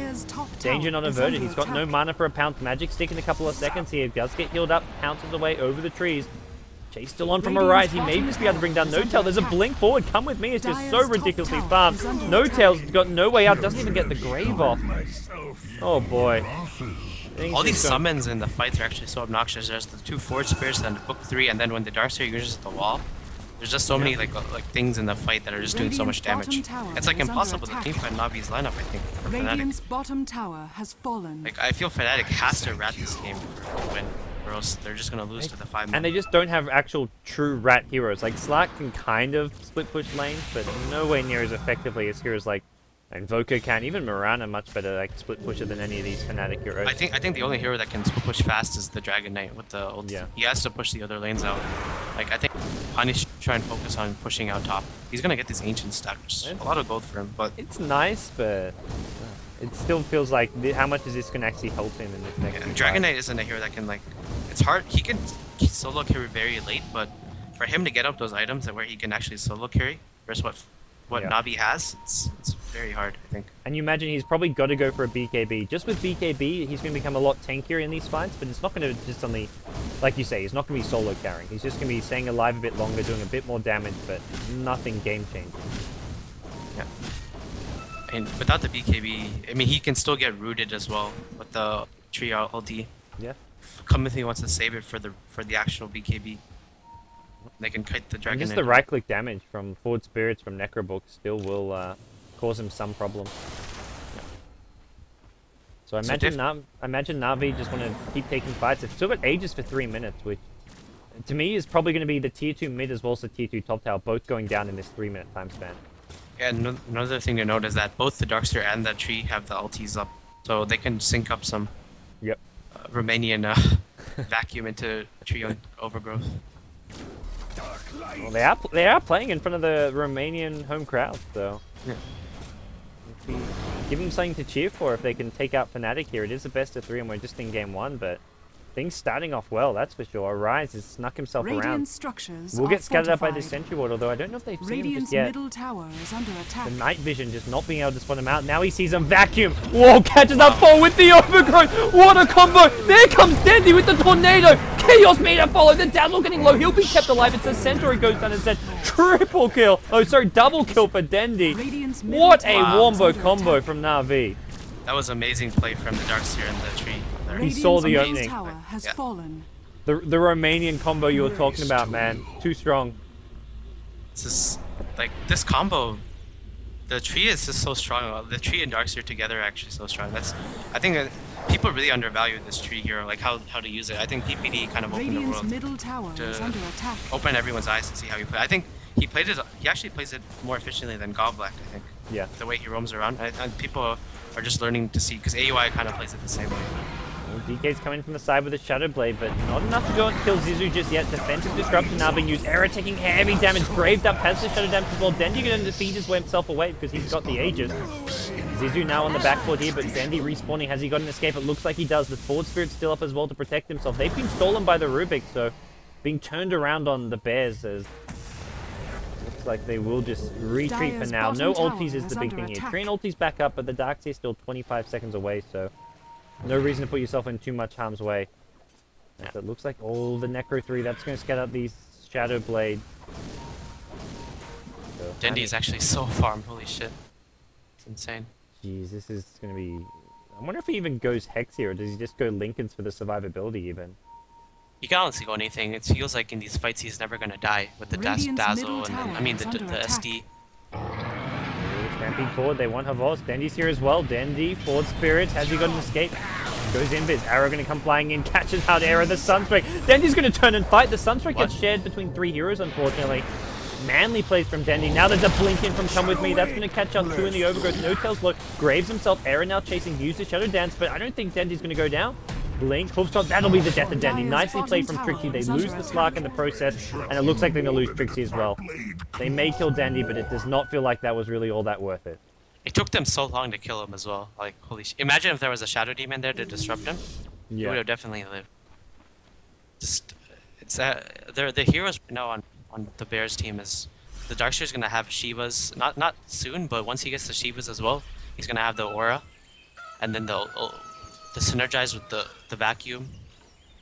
danger not averted. He's got no mana for a pounce. Magic stick in a couple of seconds here. Does get healed up. Pounces away over the trees. Chase still on from a rise. He may just be able to bring down No Tail. There's a blink forward. Come With Me. It's just so ridiculously farmed. No Tail's got no way out. Doesn't even get the grave off. Oh boy. All these summons in the fights are actually so obnoxious. There's the 2 Forge Spears and the book 3, and then when the Darkseer uses the wall, There's just so many like things in the fight that are just doing so much damage. It's like impossible to teamfight Navi's lineup, I think, for Radiant's Fnatic. bottom tower has fallen. Like I feel Fnatic has to rat this game to win, or else they're just gonna lose to the 5-man. And they just don't have actual true rat heroes. Like Slark can kind of split push lanes, but nowhere near as effectively as heroes like Invoker can. Even Mirana much better like split pusher than any of these Fnatic heroes. I think the only hero that can split push fast is the Dragon Knight with the ult. Yeah. He has to push the other lanes out. Like I think Hani should try and focus on pushing out top. He's gonna get this ancient stack, which is a lot of gold for him. But It's nice, but it still feels like how much is this going to actually help him in this next? yeah, Dragon Knight isn't a hero that can like. It's hard. He can solo carry very late, but for him to get up those items and where he can actually solo carry versus what Yeah. Navi has, it's very hard, I think. And you imagine he's probably got to go for a BKB. Just with BKB, he's going to become a lot tankier in these fights, but it's not going to just only, like you say, he's not going to be solo carrying. He's just going to be staying alive a bit longer, doing a bit more damage, but nothing game-changing. Yeah. And without the BKB, I mean, he can still get rooted as well with the tree ulti. Yeah. Come with me wants to save it for the actual BKB. They can kite the And dragon. just the right-click damage from Forward Spirits from Necrobook still will cause him some problem. So I imagine Na'Vi just want to keep taking fights. They've still got Aegis for 3 minutes, which to me is probably going to be the tier 2 mid as well as the tier 2 top tower, both going down in this 3-minute time span. Yeah, another thing to note is that both the Darkseer and the tree have the ultis up, so they can sync up some Yep. Romanian vacuum into tree overgrowth. Well, they are playing in front of the Romanian home crowd, so Yeah. give them something to cheer for if they can take out Fnatic here. It is a best of 3 and we're just in game 1, but things starting off well, that's for sure. Rise has snuck himself around. Radiant structures We'll are get scattered up by this fortified. sentry ward, although I don't know if they've seen him Radiant's just yet. middle tower is under attack. The night vision just not being able to spot him out. Now he sees him vacuum. Whoa, catches up Fall with the overgrowth. What a combo. There comes Dendi with the tornado. Chaos meter follow. The Dazzle getting low. He'll be kept alive. It's a Centaur goes down instead. Triple kill. Oh, sorry, double kill for Dendi. Radiant's middle What a tower is wombo under combo attack. from Na'Vi. That was amazing play from the Darkseer and the tree. He saw the Radiant's opening. middle tower has Yeah. fallen. The Romanian combo you were talking about, man. Too strong. This is like this combo. The tree is just so strong. The tree and Darkseer together are actually so strong. I think that people really undervalue this tree here, like how to use it. I think PPD kind of opened the Radiant's world, middle tower is to under attack. open everyone's eyes to see how he plays. I think he actually plays it more efficiently than Goblack, I think. Yeah. The way he roams around, and people are just learning to see, because AUI kind of plays it the same way. Well, DK's coming from the side with a Shadow Blade, but not enough to go and kill Zizu just yet. Defensive Disruption now being used. Era taking heavy damage. Graved up has the Shadow damage as well. Dendi going to defeat his way himself away because he's got the Aegis. Zizu now on the backboard here, but Dendi respawning. Has he got an escape? It looks like he does. The Forward Spirit's still up as well to protect himself. They've been stolen by the Rubik, so being turned around on the Bears as looks like they will just retreat for Dire's now. No bottom tower ultis is is the big under thing here. attack. Train ulti's back up, but the Darkseer's still 25 seconds away, so no reason to put yourself in too much harm's way. Yeah. So it looks like all the Necro 3, that's going to scatter out these Shadow Blade. So, Dendi is actually so farm, holy shit. It's insane. Jeez, this is going to be... I wonder if he even goes Hex here, or does he just go Lincolns for the survivability even? He can honestly go anything. It feels like in these fights he's never gonna die with the Radiant's Dazzle middle and I mean tower the is under attack. SD. Stampede forward, they want Havos. Dendi's here as well. Dendi, Forward Spirits, has he got an escape? Goes in, Biz. Arrow going to come flying in, catches out Arrow, the Sunstrike. Dendi's going to turn and fight. The Sunstrike gets shared between 3 heroes, unfortunately. Manly plays from Dendi. Now there's a blink in from Come With Me. That's going to catch out 2 in the Overgrowth. No Tails low. Graves himself. Arrow now chasing. Use the Shadow Dance, but I don't think Dendi's going to go down. Blink, Hoofshot, that'll be the death of Dendi. Nicely played from Trixie. They lose the Slark in the process, and it looks like they're going to lose Trixie as well. They may kill Dendi, but it does not feel like that was really all that worth it. It took them so long to kill him as well. Like holy shit. Imagine if there was a Shadow Demon there to disrupt him. He would have definitely lived. Just it's the heroes now on the Bears team is the Darkseer's gonna have Shivas not soon, but once he gets the Shivas as well, he's gonna have the aura, and then the synergize with the vacuum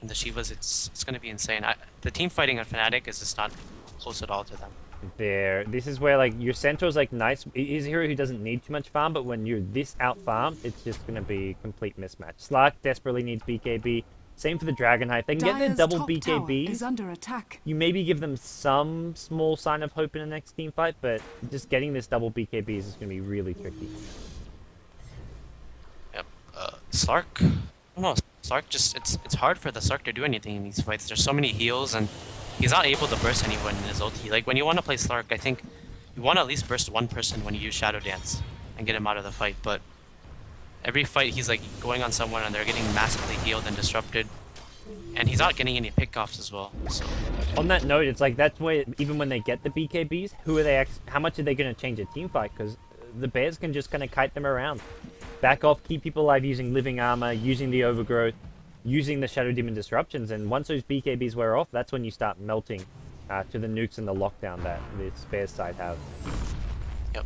and the Shivas. It's gonna be insane. The team fighting on Fnatic is just not close at all to them. This is where, like, your Centaur's, like, nice. He's a hero who doesn't need too much farm, but when you're this out-farmed, it's just going to be a complete mismatch. Slark desperately needs BKB. Same for the Dragonite. If they can get their Dire's double top tower is BKBs, under attack. you maybe give them some small sign of hope in the next team fight, but just getting this double BKBs is going to be really tricky. Yep. Slark. I don't know. Slark just it's hard for the Slark to do anything in these fights. There's so many heals and he's not able to burst anyone in his ulti. Like when you want to play Slark, I think you want to at least burst one person when you use Shadow Dance and get him out of the fight. But every fight he's like going on someone and they're getting massively healed and disrupted, and he's not getting any pickoffs as well. So On that note, it's like that's where even when they get the BKBs, who are they? How much are they going to change a team fight? Because the Bears can just kind of kite them around, back off, keep people alive using living armor, using the overgrowth, using the Shadow Demon disruptions, and once those BKBs wear off, that's when you start melting to the nukes and the lockdown that the Bears side have. yep.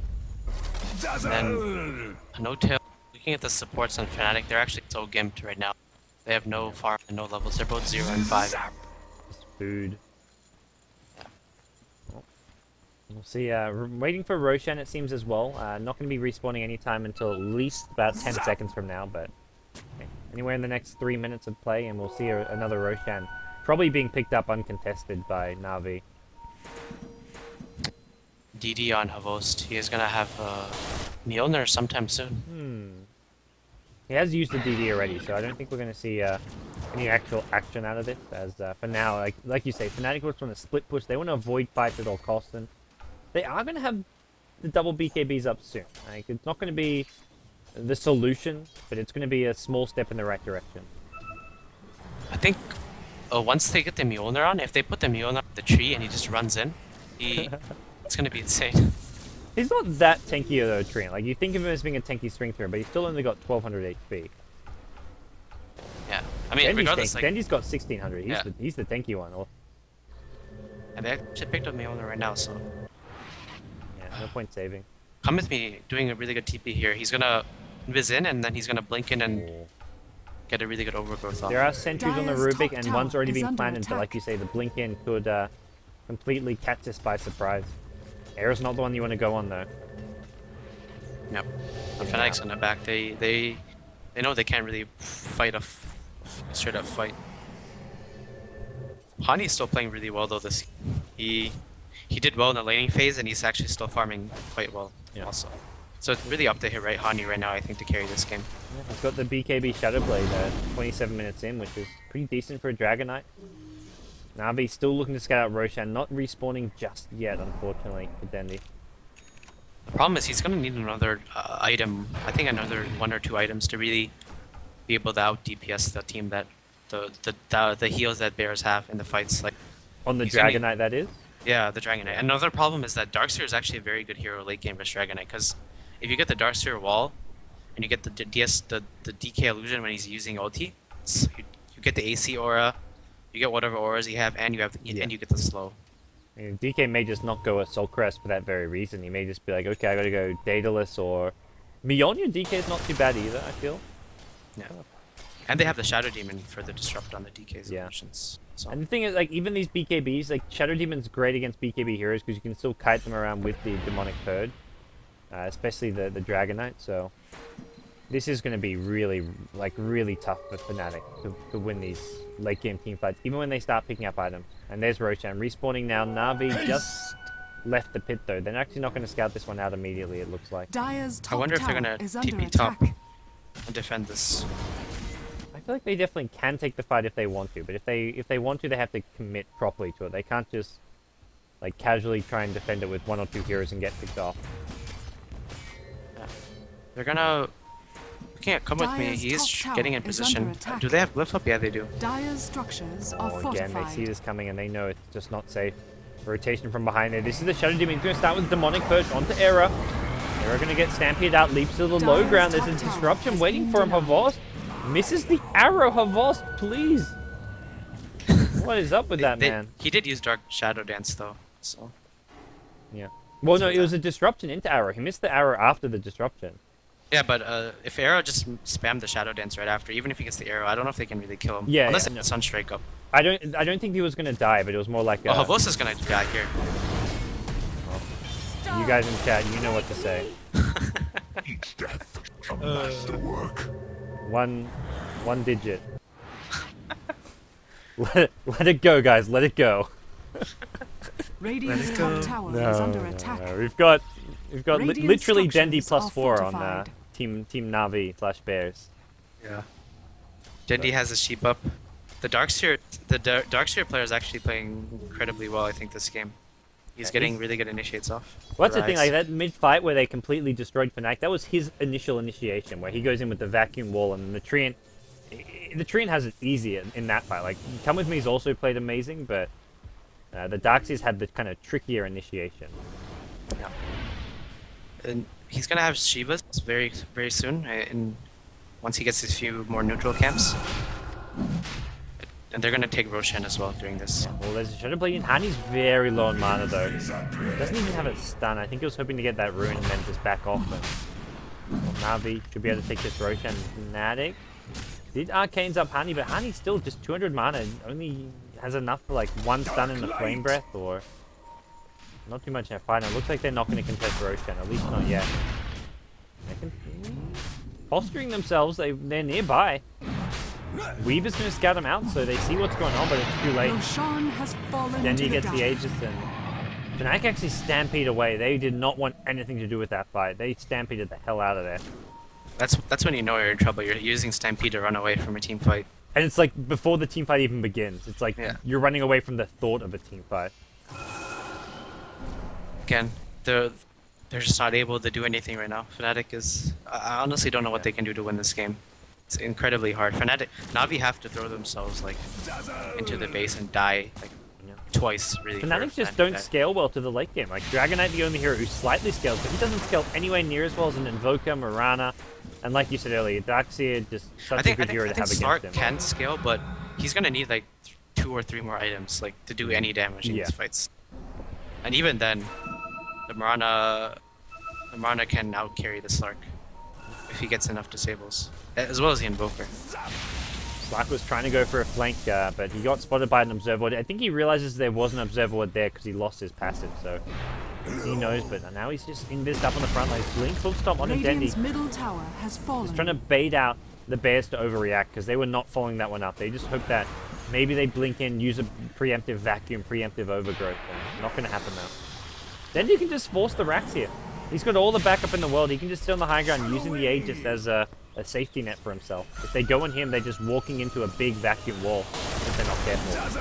And No Tail. Looking at the supports on Fnatic, they're actually so gimped right now. They have no farm and no levels. They're both 0 and 5. Just food. Well, we'll see. Waiting for Roshan, it seems, as well. Not going to be respawning anytime until at least about 10 seconds from now, but okay. Anywhere in the next 3 minutes of play, and we'll see another Roshan. Probably being picked up uncontested by Na'Vi. DD on Havost. He is going to have Mjolnir sometime soon. He has used the DD already, so I don't think we're going to see any actual action out of this. As for now, like you say, Fnatic just want to split push. They want to avoid fights at all costs, and they are going to have the double BKBs up soon. Like, it's not going to be the solution, but it's going to be a small step in the right direction. I think once they get the Mjolnir on, if they put the Mjolnir on the tree and he just runs in, it's going to be insane. He's not that tanky though, Trian. Like, you think of him as being a tanky string thrower, but he's still only got 1200 HP. Yeah, I mean, Dendi's regardless, like, Dendi's got 1600. He's the tanky one. and they actually picked up Mjolnir right now, so Yeah, no point saving. come with me, doing a really good TP here. He's gonna invis in, and then he's gonna blink in and get a really good overgrowth off. There are sentries on the Dire's Rubik, top and tower one's already is been under planted, but like attack. you say, the blink in could completely catch us by surprise. Air's not the one you want to go on, though. Yep. And Fnatic's gonna back. They know they can't really fight a straight up fight. Hani's still playing really well though. He did well in the laning phase, and he's actually still farming quite well also. So it's really up to him, right, Hani right now, I think, to carry this game. Yeah, he's got the BKB Shadow Blade 27 minutes in, which is pretty decent for a Dragonite. Na'Vi's still looking to scout out Roshan, not respawning just yet, unfortunately, for Dendi. The problem is he's gonna need another item. I think another 1 or 2 items to really be able to out DPS the team that the heals that Bears have in the fights. Like On the he's gonna- Dragonite, that is? Yeah, the Dragonite. Another problem is that Darkseer is actually a very good hero late game versus Dragonite, because if you get the Darkseer wall and you get the DK illusion when he's using ulti, you get the AC aura, you get whatever auras you have, and you get the slow. I mean, DK may just not go Assault Crest for that very reason. He may just be like, okay, I gotta go Daedalus or... Mjolnir DK is not too bad either, I feel. Yeah. And they have the Shadow Demon for the disrupt on the DK's Yeah. illusions. So. And the thing is, like, even these BKBs, like, Shadow Demon's great against BKB heroes because you can still kite them around with the Demonic Herd. Especially the Dragonite, so... This is going to be really tough for Fnatic to win these late game team fights, even when they start picking up items. And there's Roshan respawning now. Na'Vi just left the pit though. They're actually not going to scout this one out immediately, it looks like. Dire's top I wonder if they're tower gonna is under TP top attack. and defend this. I feel like they definitely can take the fight if they want to, but if they want to, they have to commit properly to it. They can't just like casually try and defend it with 1 or 2 heroes and get picked off. Yeah. They're gonna... You can't come with me. Dire's He's top tower getting in is position. under attack. Do they have glyph up? Yeah, they do. Dire's structures are Oh, again, fortified. they see this coming and they know it's just not safe. Rotation from behind there. This is the Shadow Demon. He's going to start with Demonic Perch onto Era. Era going to get stampeded out, leaps to the low Dire's ground. There's a top tower disruption has waiting been for him. denied. Havost misses the arrow. Havost, please. What is up with that man? He did use Dark Shadow Dance though, so... Yeah. Well, no, it was a disruption into arrow. He missed the arrow after the disruption. Yeah, but if Arrow just spammed the Shadow Dance right after, even if he gets the arrow, I don't know if they can really kill him. Yeah, Unless yeah, they get Sunstrike up. I don't think he was going to die, but it was more like Oh, Havost is gonna die here. you guys in chat, you know what to say. Each death, a masterwork. One digit. Let it go, guys. Let it go. Radiant's top tower No, is under no, attack. no. We've got Radiant literally Dendi structures +4 are on fortified. team Navi / Bears. Yeah. Dendi has a sheep up. The Darkseer player is actually playing incredibly well, I think, this game. He's Yeah, getting really good initiates off. Well, that's the thing, Rise. like that mid-fight where they completely destroyed Fnatic, that was his initial initiation, where he goes in with the vacuum wall, and the Treant has it easier in that fight. Like, Come With Me's also played amazing, but the Darkseers had the kind of trickier initiation. Yeah. And he's gonna have Shivas very, very soon, once he gets his few more neutral camps. And they're gonna take Roshan as well during this. Well, there's a Shadow Blade in Hani's very low on mana, though. Doesn't even have a stun. I think he was hoping to get that rune and then just back off. Well, Navi should be able to take this Roshan. Fnatic did Arcanes up Hani, but Hani's still just 200 mana and only has enough for like one stun in the Flame Breath, or not too much in a fight. It looks like they're not going to contest Roshan, at least not yet. They can posturing themselves. They're nearby. Weaver's going to scout them out, so they see what's going on, but it's too late. Roshan has fallen Dendi to the gets the dark. Aegis, and Fnatic actually stampede away. They did not want anything to do with that fight. They stampeded the hell out of there. That's when you know you're in trouble. You're using Stampede to run away from a team fight. And it's like before the team fight even begins. It's like Yeah. you're running away from the thought of a team fight. Again, they're just not able to do anything right now. Fnatic is... I honestly don't know what they can do to win this game. It's incredibly hard. Navi have to throw themselves like into the base and die like twice, really. Fnatic for just Fnatic don't to- scale well to the late game. Like Dragonite, the only hero who slightly scales, but he doesn't scale anywhere near as well as an Invoker, Mirana, and like you said earlier, Darkseer just such a good hero to have Slark against him. can scale, but he's gonna need like 2 or 3 more items like to do any damage in Yeah. these fights. And even then, the Mirana can out carry the Slark if he gets enough disables, as well as the Invoker. Slark was trying to go for a flank, but he got spotted by an Observer Ward. I think he realizes there was an Observer Ward there because he lost his passive, so he knows, but now he's just invised up on the front line. Blink full stop on a Radiant's Dendi. middle tower has fallen. He's trying to bait out the Bears to overreact because they were not following that one up. They just hope that maybe they blink in, use a preemptive vacuum, preemptive overgrowth. And not going to happen now. Dendi can just force the racks here. He's got all the backup in the world. He can just sit on the high ground using the Aegis as a safety net for himself. If they go on him, they're just walking into a big vacuum wall if they're not careful.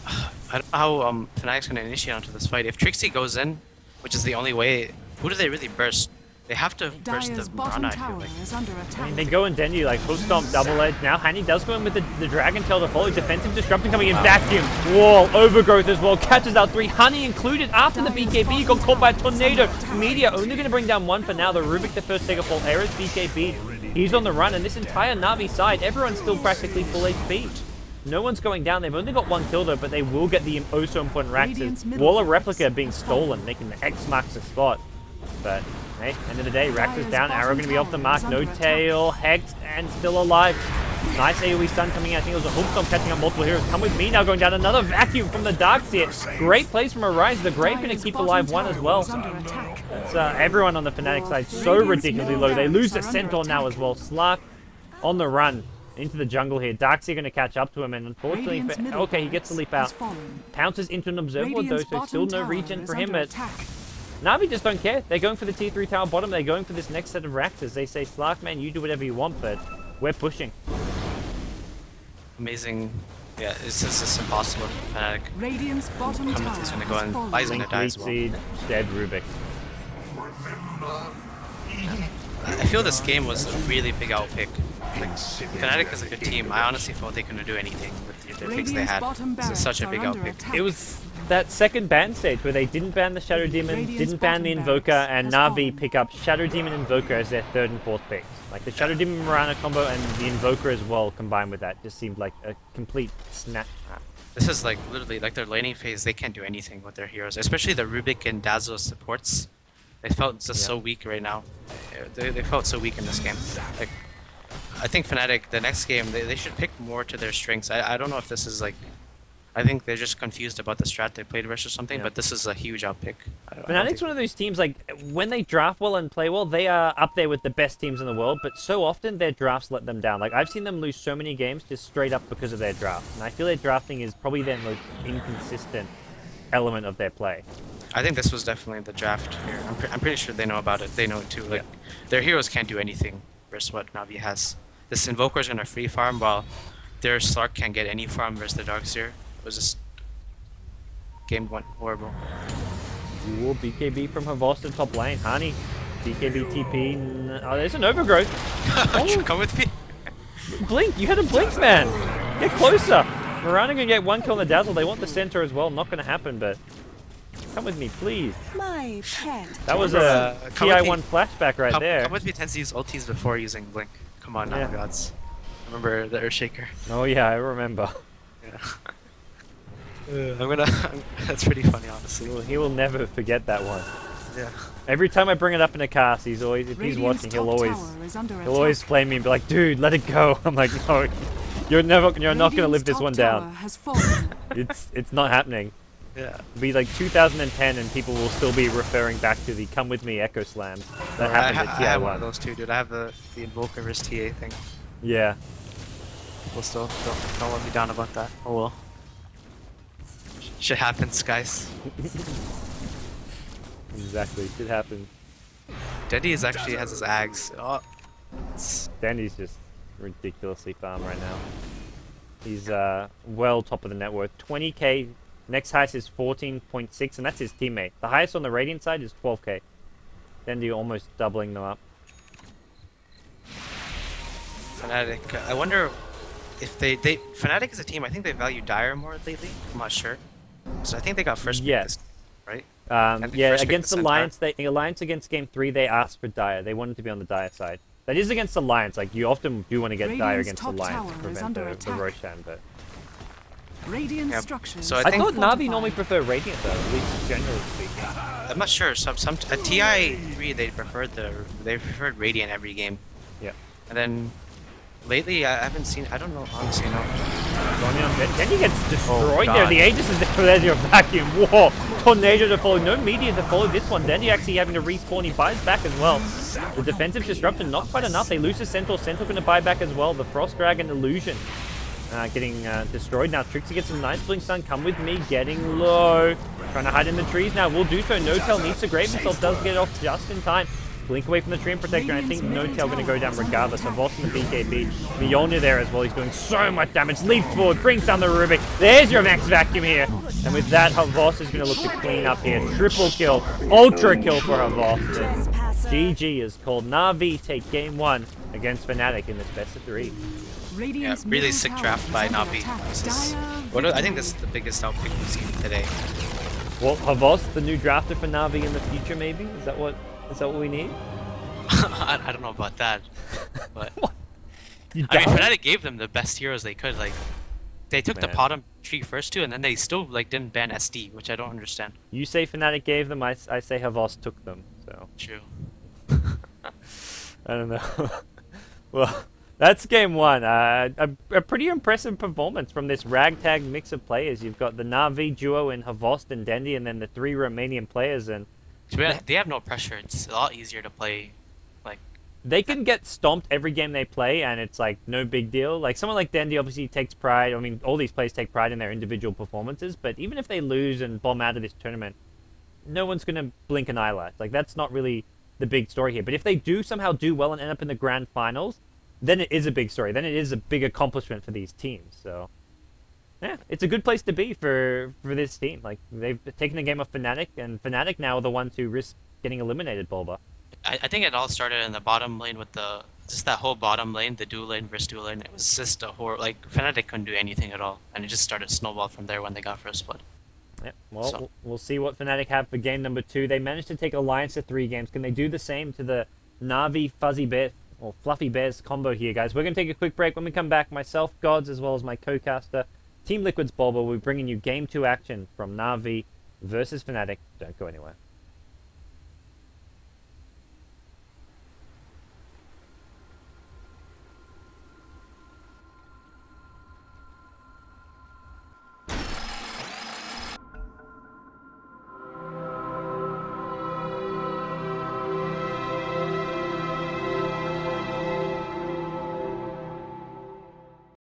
I don't know how Fnatic's gonna initiate onto this fight. If Trixie goes in, which is the only way, who do they really burst? They have to burst the Dire's bottom Mirana, I feel tower like. is under I attack. mean, they go in Dendi, like, hook stomp, double edge. Now, Hani does go in with the Dragon Tail to follow. Defensive Disruption coming in. Vacuum. Wall. Overgrowth as well. Catches out 3. Hani included after the BKB. Got caught by a Tornado. Media only going to bring down 1 for now. The Rubik, the first take a fall. Eris, BKB. He's on the run. And this entire Navi side, everyone's still practically full HP. No one's going down. They've only got 1 kill, though, but they will get the oh so important racks. Radiant's middle Waller tower Replica being has stolen, fallen. making the X marks the spot. But, hey, end of the day, Rax is Dire's down, Arrow bottom going to be off the tower mark, is no under attack. tail, Hex, and still alive. Nice AoE stun coming in, I think it was a hook stomp catching up multiple heroes. Come with me now, going down another vacuum from the Darkseer. Great plays from Arise, the Grave going to Dire's keep bottom alive 1 tower as well. is under attack. It's, everyone on the Fnatic side so Radiant's ridiculously middle low. They lose the barracks are under Centaur now attack. as well. Slark on the run into the jungle here. Darkseer going to catch up to him, and unfortunately, Radiant's middle okay, he gets the leap out. has fallen. Pounces into an Observer Ward though, Radiant's so still bottom no tower regen is for him. under But attack. Navi just don't care. They're going for the tier 3 tower bottom. They're going for this next set of Raxes. They say, Slark, man, you do whatever you want, but we're pushing. Amazing. Yeah, this is just impossible for Fnatic. Radiant's bottom Come tower with, he's gonna has go in. fallen. Lies gonna Link, die Lead as well. Seed, dead Rubik. I feel this game was a really big outpick. Like, Fnatic is a good team. I honestly felt they couldn't do anything with the picks they Radiant's had. bottom This is such a barracks big are under outpick. attack. It was that second ban stage where they didn't ban the Shadow Demon, Radiant's didn't ban the bottom Invoker, barracks and has Navi fallen. pick up Shadow Demon Invoker as their 3rd and 4th picks. Like the Shadow Demon Mirana combo and the Invoker as well combined with that just seemed like a complete snap. This is like literally like their laning phase. They can't do anything with their heroes, especially the Rubik and Dazzle supports. They felt just so weak right now. They felt so weak in this game. Like, I think Fnatic, the next game, they should pick more to their strengths. I don't know if this is like I think they're just confused about the strat they played versus something, Yeah. but this is a huge outpick. I don't Fnatic's think- one of those teams, like, when they draft well and play well, they are up there with the best teams in the world, but so often their drafts let them down. Like, I've seen them lose so many games just straight up because of their draft. And I feel their drafting is probably their most inconsistent element of their play. I think this was definitely the draft here. I'm pretty sure they know about it. They know it too. Like, their heroes can't do anything versus what Navi has. This Invoker's gonna free farm while their Slark can't get any farm versus the Darkseer. It was just... Game went horrible. Ooh, BKB from Havos to top lane. Hani, BKB TP. Oh, there's an overgrowth. Oh. Come with me. Blink, you had a blink, man. Get closer. Mirana gonna get one kill on the Dazzle. They want the center as well. Not gonna happen, but come with me, please. My pet. That was Remember, a come with TI1 me. flashback right there. Come with me tends to use ultis before using Blink. Come on, Yeah. now, gods. Remember the Earthshaker? Oh yeah, I remember. Yeah. That's pretty funny, honestly. He will never forget that one. Yeah. Every time I bring it up in a cast, he's always, if he's Radiant's watching, top he'll tower is under always attack. play me and be like, dude, let it go. I'm like, no, you're not gonna live Radiant's this top one tower down. has fallen. It's not happening. Yeah. It'll be like 2010 and people will still be referring back to the come with me echo slam that happened at I have one of TI1. those too, dude. I have the Invoker vs TA thing. Yeah. We'll still don't let me down about that. Oh well. Shit happens, guys. Exactly. Shit happens. Deddy is actually has his Ags. Oh, Dandy's just ridiculously farm right now. He's well top of the net worth. 20k. Next highest is 14.6, and that's his teammate. The highest on the Radiant side is 12k. Dandy almost doubling them up. Fnatic. I wonder if they Fnatic is a team. I think they value Dire more lately. I'm not sure. So I think they got first. Pick Yes. this, right? think Yeah, first pick against the Centaur. Alliance, Alliance against Game 3, they asked for Dire. They wanted to be on the Dire side. That is against Alliance. Like, you often do want to get Dire Radiant's against top Alliance tower to is prevent under the attack. Roshan, but... Radiant Yeah, structures. so I I think- thought Navi fortified. normally prefer Radiant, though, at least generally speaking. I'm not sure. Some at TI3 they preferred Radiant every game. Yeah. And then lately I haven't seen. I don't know honestly. No. Dendy gets destroyed there. God. The Aegis is there for their vacuum. Whoa! Tornado to follow. No media to follow this one. Dendy actually having to respawn. He buys back as well. The defensive disruption, not quite enough. They lose the Centaur. Centaur going to buy back as well. The Frost Dragon Illusion getting destroyed. Now Trixie gets a nice blink stun. Come with me. Getting low. Trying to hide in the trees now. Will do so. No-Tail needs to grave himself. Does get off just in time. Blink away from the tree and protector. And I think No-Tail going to go down regardless. Havos and the BKB. Mjolnir there as well. He's doing so much damage. Leaps forward. Brings down the Rubik. There's your max vacuum here. And with that, Havos is going to look to clean up here. Triple kill. Ultra kill for Havos. GG is called. Na'Vi take game 1 against Fnatic in this best of 3. Yeah, Radiant's really middle sick tower draft is by under Navi. attack. This is, Dire I think this victory. is the biggest outpick we've seen today. Well, Havos, the new drafter for Na'Vi in the future, maybe? Is that what we need? I don't know about that, but You I mean, don't? Fnatic gave them the best heroes they could. Like, they took the Man. bottom tree first two, and then they still like didn't ban SD, which I don't understand. You say Fnatic gave them, I say Havos took them. So, True. I don't know. Well, that's game 1. A pretty impressive performance from this ragtag mix of players. You've got the Na'Vi duo in Havos and Dendi, and then the 3 Romanian players, and To be honest, they have no pressure. It's a lot easier to play. Like, they can get stomped every game they play, and it's like no big deal. Like someone like Dendi obviously takes pride. I mean, all these players take pride in their individual performances, but even if they lose and bomb out of this tournament, no one's gonna blink an eyelash. Like that's not really the big story here. But if they do somehow do well and end up in the grand finals, then it is a big story. Then it is a big accomplishment for these teams. So, yeah, it's a good place to be for this team. Like they've taken the game of Fnatic, and Fnatic now are the ones who risk getting eliminated. Bulba. I think it all started in the bottom lane with just that whole bottom lane, the dual lane versus dual lane. It was just a horror. Like Fnatic couldn't do anything at all, and it just started snowball from there when they got first blood. Yeah, well, So- we'll see what Fnatic have for game number 2. They managed to take Alliance to 3 games. Can they do the same to the Na'Vi Fuzzy Bear or Fluffy Bears combo here, guys? We're going to take a quick break. When we come back, myself, Gods, as well as my co-caster, Team Liquid's Bulba, we're bringing you game 2 action from Na'Vi versus Fnatic. Don't go anywhere.